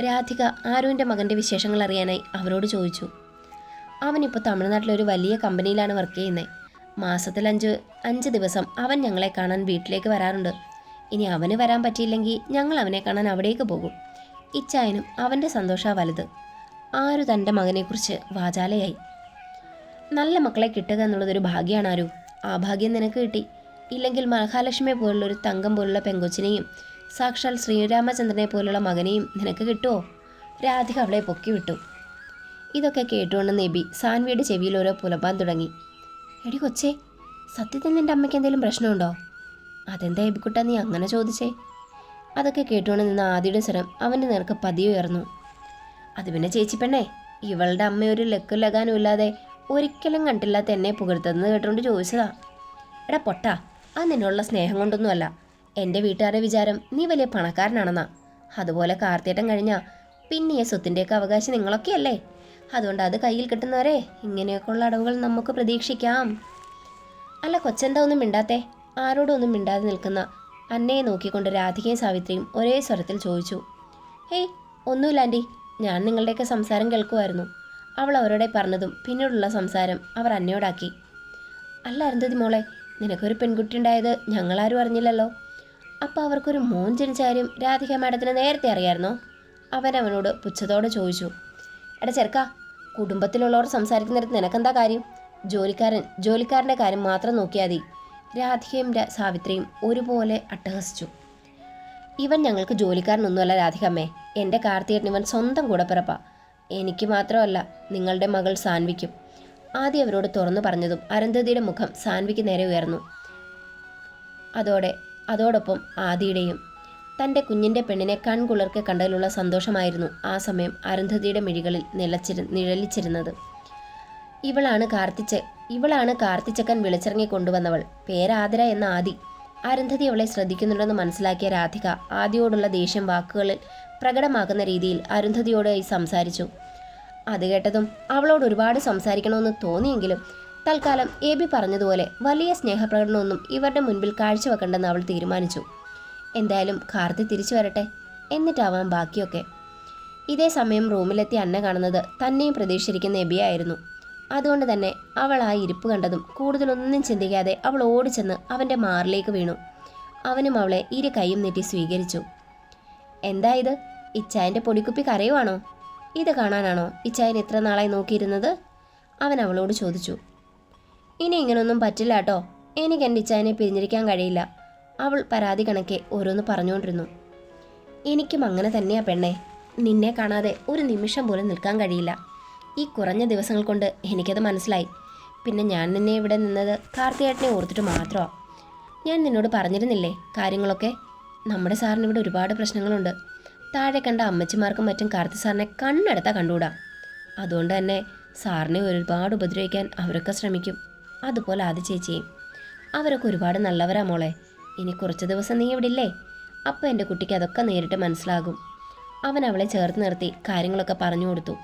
രാധിക ആരുവിൻ്റെ മകൻ്റെ വിശേഷങ്ങൾ അറിയാനായി അവരോട് ചോദിച്ചു. അവനിപ്പോൾ തമിഴ്നാട്ടിലൊരു വലിയ കമ്പനിയിലാണ് വർക്ക് ചെയ്യുന്നത്. മാസത്തിൽ 5 ദിവസം അവൻ ഞങ്ങളെ കാണാൻ വീട്ടിലേക്ക് വരാറുണ്ട്. ഇനി അവന് വരാൻ പറ്റിയില്ലെങ്കിൽ ഞങ്ങൾ അവനെ കാണാൻ അവിടേക്ക് പോകും. ഇച്ചായനും അവൻ്റെ സന്തോഷമാണ് വലുത്. ആരു തൻ്റെ മകനെക്കുറിച്ച് വാചാലയായി. നല്ല മക്കളെ കിട്ടുക എന്നുള്ളതൊരു ഭാഗ്യമാണ് ആരു. ആ ഭാഗ്യം നിനക്ക് കിട്ടി. ഇല്ലെങ്കിൽ മഹാലക്ഷ്മിയെ പോലുള്ളൊരു തങ്കം പോലുള്ള പെങ്കൊച്ചിനെയും സാക്ഷാൽ ശ്രീരാമചന്ദ്രനെ പോലുള്ള മകനെയും നിനക്ക് കിട്ടുമോ? രാധിക അവളെ പൊക്കി വിട്ടു. ഇതൊക്കെ കേട്ടുകൊണ്ട് നബി സാൻവിയുടെ ചെവിയിൽ ഓരോ പുലമ്പാൻ തുടങ്ങി. എടി കൊച്ചേ, സത്യത്തിൽ നിൻ്റെ അമ്മയ്ക്ക് എന്തെങ്കിലും പ്രശ്നമുണ്ടോ? അതെന്താ എബിക്കുട്ട നീ അങ്ങനെ ചോദിച്ചേ? അതൊക്കെ കേട്ടുകൊണ്ട് നിന്ന് ആദിയുടെ സ്വരം അവൻ്റെ നേർക്ക് പതിയെ ഉയർന്നു. അത് പിന്നെ ചേച്ചി പെണ്ണേ, ഇവളുടെ അമ്മ ഒരു ലക്കും ലഗാനും ഇല്ലാതെ ഒരിക്കലും കണ്ടില്ലാത്ത എന്നെ പുകഴ്ത്തുന്നത് കേട്ടുകൊണ്ട് ചോദിച്ചതാ. എടാ പൊട്ടാ, അത് നിന്നുള്ള സ്നേഹം കൊണ്ടൊന്നുമല്ല. എൻ്റെ വീട്ടുകാരുടെ വിചാരം നീ വലിയ പണക്കാരനാണെന്നാ. അതുപോലെ കാർത്തിയേട്ടൻ കഴിഞ്ഞാൽ പിന്നെ ഈ സ്വത്തിൻ്റെയൊക്കെ അവകാശം നിങ്ങളൊക്കെയല്ലേ. അതുകൊണ്ട് അത് കയ്യിൽ കിട്ടുന്നവരെ ഇങ്ങനെയൊക്കെയുള്ള അടവുകൾ നമുക്ക് പ്രതീക്ഷിക്കാം. അല്ല കൊച്ചെന്താ ഒന്നും മിണ്ടാത്തേ? ആരോടും ഒന്നും മിണ്ടാതെ നിൽക്കുന്ന അന്നയെ നോക്കിക്കൊണ്ട് രാധികയും സാവിത്രിയും ഒരേ സ്വരത്തിൽ ചോദിച്ചു. ഹേയ്, ഒന്നുമില്ല ആൻറ്റി, ഞാൻ നിങ്ങളുടെയൊക്കെ സംസാരം കേൾക്കുമായിരുന്നു. അവൾ അവരോടെ പറഞ്ഞതും പിന്നീടുള്ള സംസാരം അവർ അന്നയോടാക്കി. അല്ല അരുന്ധതി മോളെ, നിനക്കൊരു പെൺകുട്ടി ഉണ്ടായത് ഞങ്ങളാരും അറിഞ്ഞില്ലല്ലോ. അപ്പോൾ അവർക്കൊരു മോൻ ജനിച്ച കാര്യം രാധിക മാഡത്തിന് നേരത്തെ അറിയാമായിരുന്നോ? അവനവനോട് പുച്ഛത്തോടെ ചോദിച്ചു. എടാ ചെറുക്ക, കുടുംബത്തിലുള്ളവർ സംസാരിക്കുന്നിടത്ത് നിനക്കെന്താ കാര്യം? ജോലിക്കാരൻ്റെ കാര്യം മാത്രം നോക്കിയാൽ മതി. രാധികയും സാവിത്രിയും ഒരുപോലെ അട്ടഹസിച്ചു. ഇവൻ ഞങ്ങൾക്ക് ജോലിക്കാരനൊന്നുമല്ല രാധികമ്മേ. എൻ്റെ കാർത്തിയേട്ടൻ ഇവൻ സ്വന്തം കൂടപ്പിറപ്പാ. എനിക്ക് മാത്രമല്ല, നിങ്ങളുടെ മകൾ സാൻവിക്കും. ആദ്യം അവരോട് തുറന്നു പറഞ്ഞതും അരുന്ധതിയുടെ മുഖം സാൻവിക്ക് നേരെ ഉയർന്നു. അതോടൊപ്പം ആദിയുടെയും. തൻ്റെ കുഞ്ഞിൻ്റെ പെണ്ണിനെ കൺകുളിർക്കെ കണ്ടതിലുള്ള സന്തോഷമായിരുന്നു ആ സമയം അരുന്ധതിയുടെ മിഴികളിൽ നിഴലിച്ചിരുന്നത്. ഇവളാണ് കാർത്തിച്ചക്കൻ വിളിച്ചിറങ്ങി കൊണ്ടുവന്നവൾ. പേരാതിര എന്ന ആദി. അരുന്ധതി അവളെ ശ്രദ്ധിക്കുന്നുണ്ടെന്ന് മനസ്സിലാക്കിയ രാധിക ആദിയോടുള്ള ദേഷ്യം വാക്കുകളിൽ പ്രകടമാക്കുന്ന രീതിയിൽ അരുന്ധതിയോടായി സംസാരിച്ചു. അത് കേട്ടതും അവളോട് ഒരുപാട് സംസാരിക്കണമെന്ന് തോന്നിയെങ്കിലും തൽക്കാലം എബി പറഞ്ഞതുപോലെ വലിയ സ്നേഹപ്രകടനമൊന്നും ഇവരുടെ മുൻപിൽ കാഴ്ചവെക്കണ്ടെന്ന് അവൾ തീരുമാനിച്ചു. എന്തായാലും കാർത്തി തിരിച്ചു വരട്ടെ, എന്നിട്ടാവാം ബാക്കിയൊക്കെ. ഇതേ സമയം റൂമിലെത്തി അന്ന കാണുന്നത് തന്നെയും പ്രതീക്ഷിച്ചിരിക്കുന്ന എബിയായിരുന്നു. അതുകൊണ്ട് തന്നെ അവൾ ആ ഇരിപ്പ് കണ്ടതും കൂടുതലൊന്നും ചിന്തിക്കാതെ അവൾ ഓടിച്ചെന്ന് അവൻ്റെ മാറിലേക്ക് വീണു. അവനും അവളെ ഇരു കൈയും നീട്ടി സ്വീകരിച്ചു. എന്താ ഇത്? ഇച്ചായൻ്റെ പൊടിക്കുപ്പി കരയുവാണോ? ഇത് കാണാനാണോ ഇച്ചായൻ ഇത്ര നാളായി നോക്കിയിരുന്നത്? അവൻ അവളോട് ചോദിച്ചു. ഇനി ഇങ്ങനൊന്നും പറ്റില്ല കേട്ടോ, എനിക്ക് എൻ്റെ ഇച്ചായനെ പിരിഞ്ഞിരിക്കാൻ കഴിയില്ല. അവൾ പരാതി കണക്കെ ഓരോന്ന് പറഞ്ഞുകൊണ്ടിരുന്നു. എനിക്കും അങ്ങനെ തന്നെയാ പെണ്ണേ. നിന്നെ കാണാതെ ഒരു നിമിഷം പോലും നിൽക്കാൻ കഴിയില്ല. ഈ കുറഞ്ഞ ദിവസങ്ങൾ കൊണ്ട് എനിക്കത് മനസ്സിലായി. പിന്നെ ഞാൻ നിന്നെ ഇവിടെ നിന്നത് കാർത്തിയേട്ടനെ ഓർത്തിട്ട് മാത്രമാണ്. ഞാൻ നിന്നോട് പറഞ്ഞിരുന്നില്ലേ കാര്യങ്ങളൊക്കെ? നമ്മുടെ സാറിന് ഇവിടെ ഒരുപാട് പ്രശ്നങ്ങളുണ്ട്. താഴെ കണ്ട അമ്മച്ചിമാർക്കും മറ്റും കാർത്തി സാറിനെ കണ്ണെടുത്താ കണ്ടുകൂടാ. അതുകൊണ്ട് തന്നെ സാറിനെ ഒരുപാട് ഉപദ്രവിക്കാൻ അവരൊക്കെ ശ്രമിക്കും. അതുപോലെ ആദി ചേച്ചിയും. അവരൊക്കെ ഒരുപാട് നല്ലവരാ മോളെ. ഇനി കുറച്ച് ദിവസം നീ ഇവിടെ ഇല്ലേ? അപ്പോൾ എൻ്റെ കുട്ടിക്ക് അതൊക്കെ നേരിട്ട് മനസ്സിലാകും. അവൻ അവളെ ചേർത്ത് നിർത്തി കാര്യങ്ങളൊക്കെ പറഞ്ഞു കൊടുത്തു.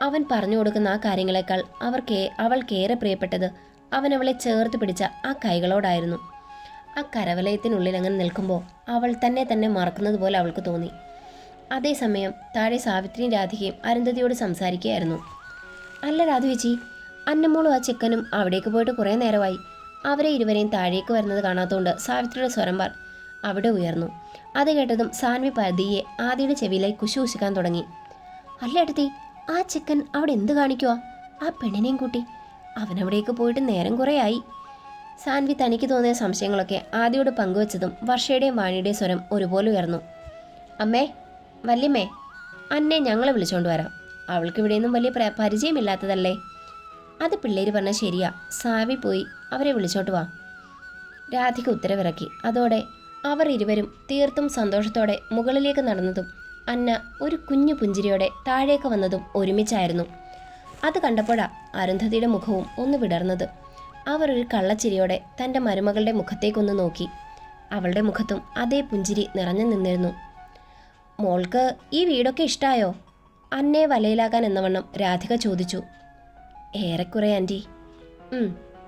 അവൻ പറഞ്ഞു കൊടുക്കുന്ന ആ കാര്യങ്ങളെക്കാൾ അവൾക്കേറെ പ്രിയപ്പെട്ടത് അവൻ അവളെ ചേർത്ത് പിടിച്ച ആ കൈകളോടായിരുന്നു. ആ കരവലയത്തിനുള്ളിൽ അങ്ങനെ നിൽക്കുമ്പോൾ അവൾ തന്നെ മറക്കുന്നത് പോലെ അവൾക്ക് തോന്നി. അതേസമയം താഴെ സാവിത്രിയും രാധികയും അരുന്ധതിയോട് സംസാരിക്കുകയായിരുന്നു. അല്ല രാധു ചേച്ചി, അന്നമ്മോളും ആ ചെക്കനും അവിടേക്ക് പോയിട്ട് കുറേ നേരമായി. അവരെ ഇരുവരെയും താഴേക്ക് വരുന്നത് കാണാത്തതുകൊണ്ട് സാവിത്രിയുടെ സ്വരം അവിടെ ഉയർന്നു. അത് കേട്ടതും സാൻവി പതിയെ ആദിയുടെ ചെവിയിലായി കുശുകുശിക്കാൻ തുടങ്ങി. അല്ല എടുത്തി, ആ ചെക്കൻ അവിടെ എന്ത് കാണിക്കുക? ആ പെണ്ണിനെയും കൂട്ടി അവനവിടേക്ക് പോയിട്ട് നേരം കുറേയായി. സാൻവി തനിക്ക് തോന്നിയ സംശയങ്ങളൊക്കെ ആദിയോട് പങ്കുവച്ചതും വർഷയുടെയും വാണിയുടെയും സ്വരം ഒരുപോലെ ഉയർന്നു. അമ്മേ, വല്യമ്മേ, അന്നെ ഞങ്ങളെ വിളിച്ചോണ്ട് വരാം. അവൾക്ക് ഇവിടെയൊന്നും വലിയ പരിചയമില്ലാത്തതല്ലേ. അത് പിള്ളേര് പറഞ്ഞ ശരിയാ, സാവി പോയി അവരെ വിളിച്ചോട്ട് വാ. രാധിക ഉത്തരവിറക്കി. അതോടെ അവർ ഇരുവരും തീർത്തും സന്തോഷത്തോടെ മുകളിലേക്ക് നടന്നതും അന്ന ഒരു കുഞ്ഞു പുഞ്ചിരിയോടെ താഴേക്ക് വന്നതും ഒരുമിച്ചായിരുന്നു. അത് കണ്ടപ്പോഴാ അരുന്ധതിയുടെ മുഖവും ഒന്ന് വിടർന്നത്. അവർ ഒരു കള്ളച്ചിരിയോടെ തൻ്റെ മരുമകളുടെ മുഖത്തേക്കൊന്ന് നോക്കി. അവളുടെ മുഖത്തും അതേ പുഞ്ചിരി നിറഞ്ഞു നിന്നിരുന്നു. മോൾക്ക് ഈ വീടൊക്കെ ഇഷ്ടായോ? അന്നയെ വലയിലാക്കാൻ എന്നവണ്ണം രാധിക ചോദിച്ചു. ഏറെക്കുറെ ആൻറ്റി.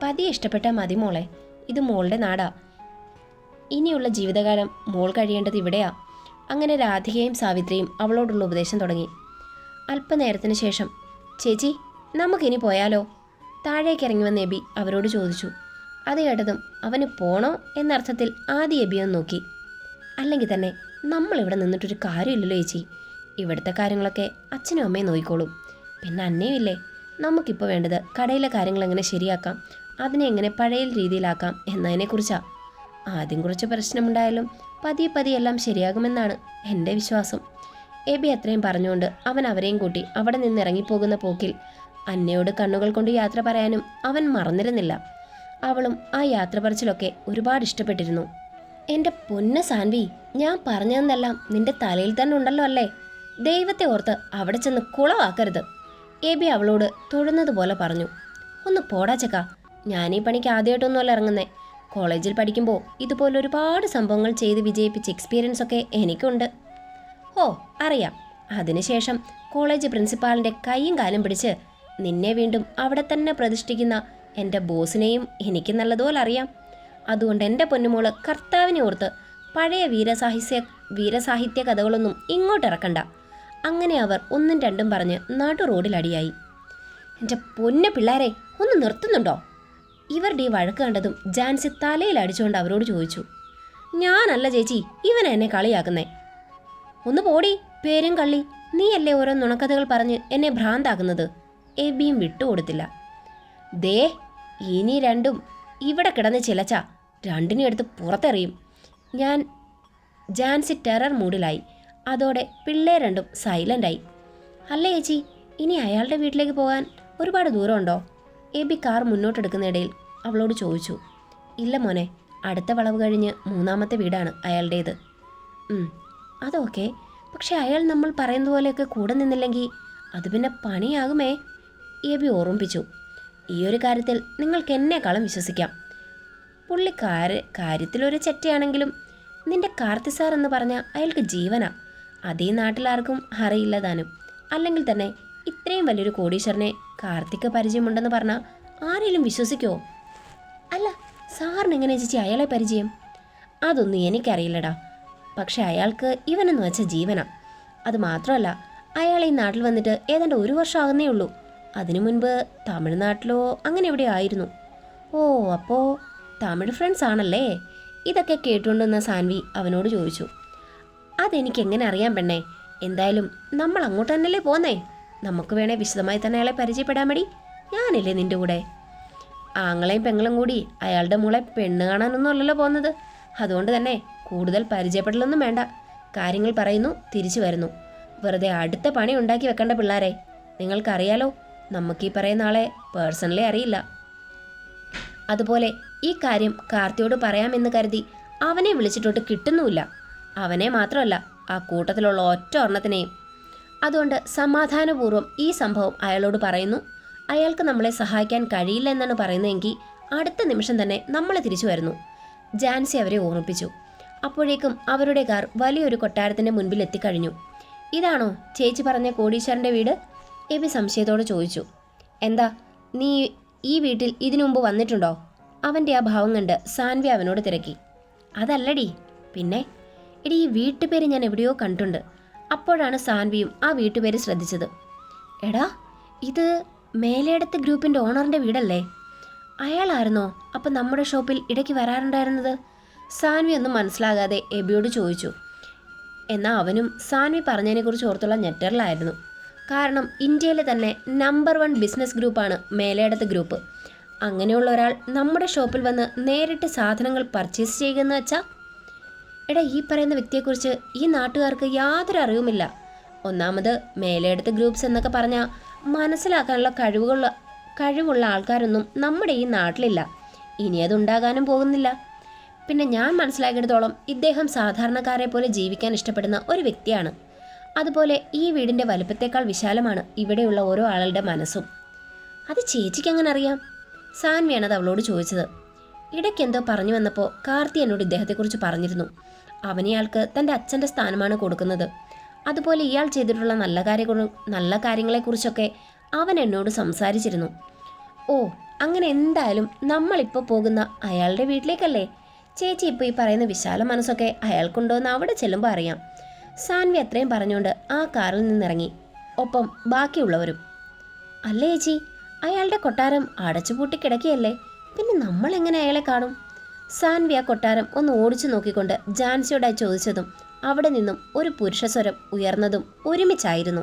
പതിയെ ഇഷ്ടപ്പെട്ടാൽ മതി മോളെ, ഇത് മോളുടെ നാടാ. ഇനിയുള്ള ജീവിതകാലം മോൾ കഴിയേണ്ടത് ഇവിടെയാ. അങ്ങനെ രാധികയും സാവിത്രിയും അവളോടുള്ള ഉപദേശം തുടങ്ങി. അല്പനേരത്തിന് ശേഷം, ചേച്ചി നമുക്കിനി പോയാലോ? താഴേക്ക് ഇറങ്ങി വന്ന എബി അവരോട് ചോദിച്ചു. അത് കേട്ടതും അവന് പോണോ എന്നർത്ഥത്തിൽ ആദ്യ എബിയൊന്ന് നോക്കി. അല്ലെങ്കിൽ തന്നെ നമ്മളിവിടെ നിന്നിട്ടൊരു കാര്യമില്ലല്ലോ ചേച്ചി. ഇവിടുത്തെ കാര്യങ്ങളൊക്കെ അച്ഛനും അമ്മയും നോക്കിക്കോളും. പിന്നെ അന്നയും ഇല്ലേ. നമുക്കിപ്പോൾ വേണ്ടത് കടയിലെ കാര്യങ്ങൾ എങ്ങനെ ശരിയാക്കാം, അതിനെ എങ്ങനെ പഴയ രീതിയിലാക്കാം എന്നതിനെക്കുറിച്ചാണ്. ആദ്യം കുറച്ച് പ്രശ്നമുണ്ടായാലും പതിയെ പതിയെ എല്ലാം ശരിയാകുമെന്നാണ് എൻ്റെ വിശ്വാസം. എബി അത്രയും പറഞ്ഞുകൊണ്ട് അവൻ അവരെയും കൂട്ടി അവിടെ നിന്ന് ഇറങ്ങിപ്പോകുന്ന പോക്കിൽ അന്നയോട് കണ്ണുകൾ കൊണ്ട് യാത്ര പറയാനും അവൻ മറന്നിരുന്നില്ല. അവളും ആ യാത്ര പറച്ചിലൊക്കെ ഒരുപാട് ഇഷ്ടപ്പെട്ടിരുന്നു. എൻ്റെ പൊന്ന സാൻവി, ഞാൻ പറഞ്ഞതെന്നെല്ലാം നിന്റെ തലയിൽ തന്നെ ഉണ്ടല്ലോ അല്ലേ? ദൈവത്തെ ഓർത്ത് അവിടെ ചെന്ന് കുളവാക്കരുത്, എബി അവളോട് തൊഴുന്നതുപോലെ പറഞ്ഞു. ഒന്ന് പോടാ ചക്ക, ഞാനീ പണിക്ക് ആദ്യമായിട്ടൊന്നുമല്ല ഇറങ്ങുന്നേ. കോളേജിൽ പഠിക്കുമ്പോൾ ഇതുപോലെ ഒരുപാട് സംഭവങ്ങൾ ചെയ്ത് വിജയിപ്പിച്ച എക്സ്പീരിയൻസ് ഒക്കെ എനിക്കുണ്ട്. ഓ അറിയാം. അതിനുശേഷം കോളേജ് പ്രിൻസിപ്പാളിൻ്റെ കൈയും കാലും പിടിച്ച് നിന്നെ വീണ്ടും അവിടെ തന്നെ പ്രതിഷ്ഠിക്കുന്ന എൻ്റെ ബോസിനെയും എനിക്ക് നല്ലതുപോലെ അറിയാം. അതുകൊണ്ട് എൻ്റെ പൊന്നുമോള് കർത്താവിനെ ഓർത്ത് പഴയ വീരസാഹിത്യ കഥകളൊന്നും ഇങ്ങോട്ടിറക്കണ്ട. അങ്ങനെ അവർ ഒന്നും രണ്ടും പറഞ്ഞ് നടു റോഡിലടിയായി. എൻ്റെ പൊന്നു പിള്ളേരെ, ഒന്ന് നിർത്തുന്നുണ്ടോ? ഇവരുടെ ഈ വഴക്ക് കണ്ടതും ജാൻസി തലയിൽ അടിച്ചുകൊണ്ട് അവരോട് ചോദിച്ചു. ഞാനല്ല ചേച്ചി, ഇവനെ എന്നെ കളിയാക്കുന്നേ. ഒന്ന് പോടി പേരും കള്ളി, നീയല്ലേ ഓരോ നുണക്കഥകൾ പറഞ്ഞ് എന്നെ ഭ്രാന്താക്കുന്നത്. എബിയും വിട്ടുകൊടുത്തില്ല. ദേ ഇനി രണ്ടും ഇവിടെ കിടന്ന് ചിലച്ച രണ്ടിനും എടുത്ത് പുറത്തെറിയും ഞാൻ. ജാൻസി ടെറർ മൂഡിലായി. അതോടെ പിള്ളേർ രണ്ടും സൈലൻ്റായി. അല്ല ചേച്ചി, ഇനി അയാളുടെ വീട്ടിലേക്ക് പോകാൻ ഒരുപാട് ദൂരമുണ്ടോ? എബി കാർ മുന്നോട്ടെടുക്കുന്നിടയിൽ അവളോട് ചോദിച്ചു. ഇല്ല മോനെ, അടുത്ത വളവ് കഴിഞ്ഞ് 3ാമത്തെ വീടാണ് അയാളുടേത്. അതൊക്കെ, പക്ഷെ അയാൾ നമ്മൾ പറയുന്ന പോലെയൊക്കെ കൂടെ നിന്നില്ലെങ്കിൽ അത് പിന്നെ പണിയാകുമേ, എബി ഓർമ്മിപ്പിച്ചു. ഈ ഒരു കാര്യത്തിൽ നിങ്ങൾക്ക് എന്നെക്കാളും വിശ്വസിക്കാം. പുള്ളി കാര്യത്തിലൊരു ചെറ്റയാണെങ്കിലും നിന്റെ കാർത്തി സാർ എന്ന് പറഞ്ഞാൽ അയാൾക്ക് ജീവനാ. അതേ നാട്ടിലാർക്കും അറിയില്ല താനും. അല്ലെങ്കിൽ തന്നെ ഇത്രയും വലിയൊരു കോടീശ്വരനെ കാർത്തിക്ക് പരിചയമുണ്ടെന്ന് പറഞ്ഞാൽ ആരെങ്കിലും വിശ്വസിക്കുമോ? അല്ല, സാറിന് എങ്ങനെ ചേച്ചി അയാളെ പരിചയം? അതൊന്നും എനിക്കറിയില്ലടാ. പക്ഷെ അയാൾക്ക് ഇവനെന്ന് വെച്ച ജീവനാ. അതുമാത്രമല്ല, അയാൾ ഈ നാട്ടിൽ വന്നിട്ട് ഏതാണ്ട് 1 വർഷം ആകുന്നേ ഉള്ളൂ. അതിനു മുൻപ് തമിഴ്നാട്ടിലോ അങ്ങനെ എവിടെയോ ആയിരുന്നു. ഓ, അപ്പോൾ തമിഴ് ഫ്രണ്ട്സ് ആണല്ലേ? ഇതൊക്കെ കേട്ടുകൊണ്ടുവന്ന സാൻവി അവനോട് ചോദിച്ചു. അതെനിക്ക് എങ്ങനെ അറിയാൻ പെണ്ണേ? എന്തായാലും നമ്മൾ അങ്ങോട്ട് തന്നെയല്ലേ പോന്നേ. നമുക്ക് വേണേ വിശദമായി തന്നെ അയാളെ പരിചയപ്പെടാൻ മതി. ഞാനില്ലേ നിൻ്റെ കൂടെ. ആങ്ങളെയും പെങ്ങളും കൂടി അയാളുടെ മോളെ പെണ്ണ് കാണാനൊന്നും അല്ലല്ലോ പോകുന്നത്. അതുകൊണ്ട് തന്നെ കൂടുതൽ പരിചയപ്പെടലൊന്നും വേണ്ട. കാര്യങ്ങൾ പറയുന്നു, തിരിച്ചു വരുന്നു. വെറുതെ അടുത്ത പണി ഉണ്ടാക്കി വെക്കേണ്ട പിള്ളേരെ. നിങ്ങൾക്കറിയാലോ, നമുക്ക് ഈ പറയുന്ന ആളെ പേഴ്സണലി അറിയില്ല. അതുപോലെ ഈ കാര്യം കാർത്തിയോട് പറയാമെന്ന് കരുതി അവനെ വിളിച്ചിട്ടോട്ട് കിട്ടുന്നുമില്ല. അവനെ മാത്രമല്ല, ആ കൂട്ടത്തിലുള്ള ഒറ്റ ഒരെണ്ണത്തിനെയും. അതുകൊണ്ട് സമാധാനപൂർവ്വം ഈ സംഭവം അയാളോട് പറയുന്നു. അയാൾക്ക് നമ്മളെ സഹായിക്കാൻ കഴിയില്ല എന്നാണ് പറയുന്നതെങ്കിൽ അടുത്ത നിമിഷം തന്നെ നമ്മളെ തിരിച്ചു വരുന്നു. ജാൻസി അവരെ ഓർമ്മിപ്പിച്ചു. അപ്പോഴേക്കും അവരുടെ കാർ വലിയൊരു കൊട്ടാരത്തിൻ്റെ മുൻപിൽ എത്തിക്കഴിഞ്ഞു. ഇതാണോ ചേച്ചി പറഞ്ഞ കോടീശ്വരൻ്റെ വീട്? എബി സംശയത്തോടെ ചോദിച്ചു. എന്താ, നീ ഈ വീട്ടിൽ ഇതിനു മുമ്പ് വന്നിട്ടുണ്ടോ? അവൻ്റെ ആ ഭാവം കണ്ട് സാൻവി അവനോട് തിരക്കി. അതല്ലടി. പിന്നെ? എടി, ഈ വീട്ടുപേര് ഞാൻ എവിടെയോ കണ്ടിട്ടുണ്ട്. അപ്പോഴാണ് സാൻവിയും ആ വീട്ടുപേര് ശ്രദ്ധിച്ചത്. എടാ, ഇത് മേലേടത്ത് ഗ്രൂപ്പിൻ്റെ ഓണറിൻ്റെ വീടല്ലേ? അയാളായിരുന്നോ അപ്പം നമ്മുടെ ഷോപ്പിൽ ഇടയ്ക്ക് വരാറുണ്ടായിരുന്നത്? സാൻവി ഒന്നും മനസ്സിലാകാതെ എബിയോട് ചോദിച്ചു. എന്നാൽ അവനും സാൻവി പറഞ്ഞതിനെക്കുറിച്ച് ഓർത്തുള്ള ഞെട്ടറിലായിരുന്നു. കാരണം ഇന്ത്യയിലെ തന്നെ നമ്പർ 1 ബിസിനസ് ഗ്രൂപ്പാണ് മേലേടത്ത് ഗ്രൂപ്പ്. അങ്ങനെയുള്ള ഒരാൾ നമ്മുടെ ഷോപ്പിൽ വന്ന് നേരിട്ട് സാധനങ്ങൾ പർച്ചേസ് ചെയ്യുകയെന്ന് വെച്ചാൽ, എടാ, ഈ പറയുന്ന വ്യക്തിയെക്കുറിച്ച് ഈ നാട്ടുകാർക്ക് യാതൊരു അറിവുമില്ല. ഒന്നാമത് മേലേടത്ത് ഗ്രൂപ്പ്സ് എന്നൊക്കെ പറഞ്ഞാൽ മനസ്സിലാക്കാനുള്ള കഴിവുള്ള ആൾക്കാരൊന്നും നമ്മുടെ ഈ നാട്ടിലില്ല. ഇനി അതുണ്ടാകാനും പോകുന്നില്ല. പിന്നെ ഞാൻ മനസ്സിലാക്കിയിടത്തോളം ഇദ്ദേഹം സാധാരണക്കാരെ പോലെ ജീവിക്കാൻ ഇഷ്ടപ്പെടുന്ന ഒരു വ്യക്തിയാണ്. അതുപോലെ ഈ വീടിൻ്റെ വലുപ്പത്തേക്കാൾ വിശാലമാണ് ഇവിടെയുള്ള ഓരോ ആളുടെ മനസ്സും. അത് ചേച്ചിക്ക് എങ്ങനെ അറിയാം? സാൻവിയാണത് അവളോട് ചോദിച്ചത്. ഇടയ്ക്കെന്തോ പറഞ്ഞു വന്നപ്പോൾ കാർത്തി എന്നോട് ഇദ്ദേഹത്തെക്കുറിച്ച് പറഞ്ഞിരുന്നു. അവനിയാൾക്ക് തൻ്റെ അച്ഛൻ്റെ സ്ഥാനമാണ് കൊടുക്കുന്നത്. അതുപോലെ ഇയാൾ ചെയ്തിട്ടുള്ള നല്ല കാര്യങ്ങളെക്കുറിച്ചൊക്കെ അവൻ എന്നോട് സംസാരിച്ചിരുന്നു. ഓ, അങ്ങനെ എന്തായാലും നമ്മളിപ്പോൾ പോകുന്ന അയാളുടെ വീട്ടിലേക്കല്ലേ? ചേച്ചി ഇപ്പോൾ ഈ പറയുന്ന വിശാല മനസ്സൊക്കെ അയാൾക്കുണ്ടോ എന്ന് അവിടെ ചെല്ലുമ്പോൾ അറിയാം. സാൻവി അത്രയും പറഞ്ഞുകൊണ്ട് ആ കാറിൽ നിന്നിറങ്ങി. ഒപ്പം ബാക്കിയുള്ളവരും. അല്ലേ ചേച്ചി, അയാളുടെ കൊട്ടാരം അടച്ചുപൂട്ടി കിടക്കുകയല്ലേ, പിന്നെ നമ്മൾ എങ്ങനെ അയാളെ കാണും? സാൻവി ആ കൊട്ടാരം ഒന്ന് ഓടിച്ചു നോക്കിക്കൊണ്ട് ജാൻസിയോടായി ചോദിച്ചതും അവിടെ നിന്നും ഒരു പുരുഷസ്വരം ഉയർന്നതും ഒരുമിച്ചായിരുന്നു.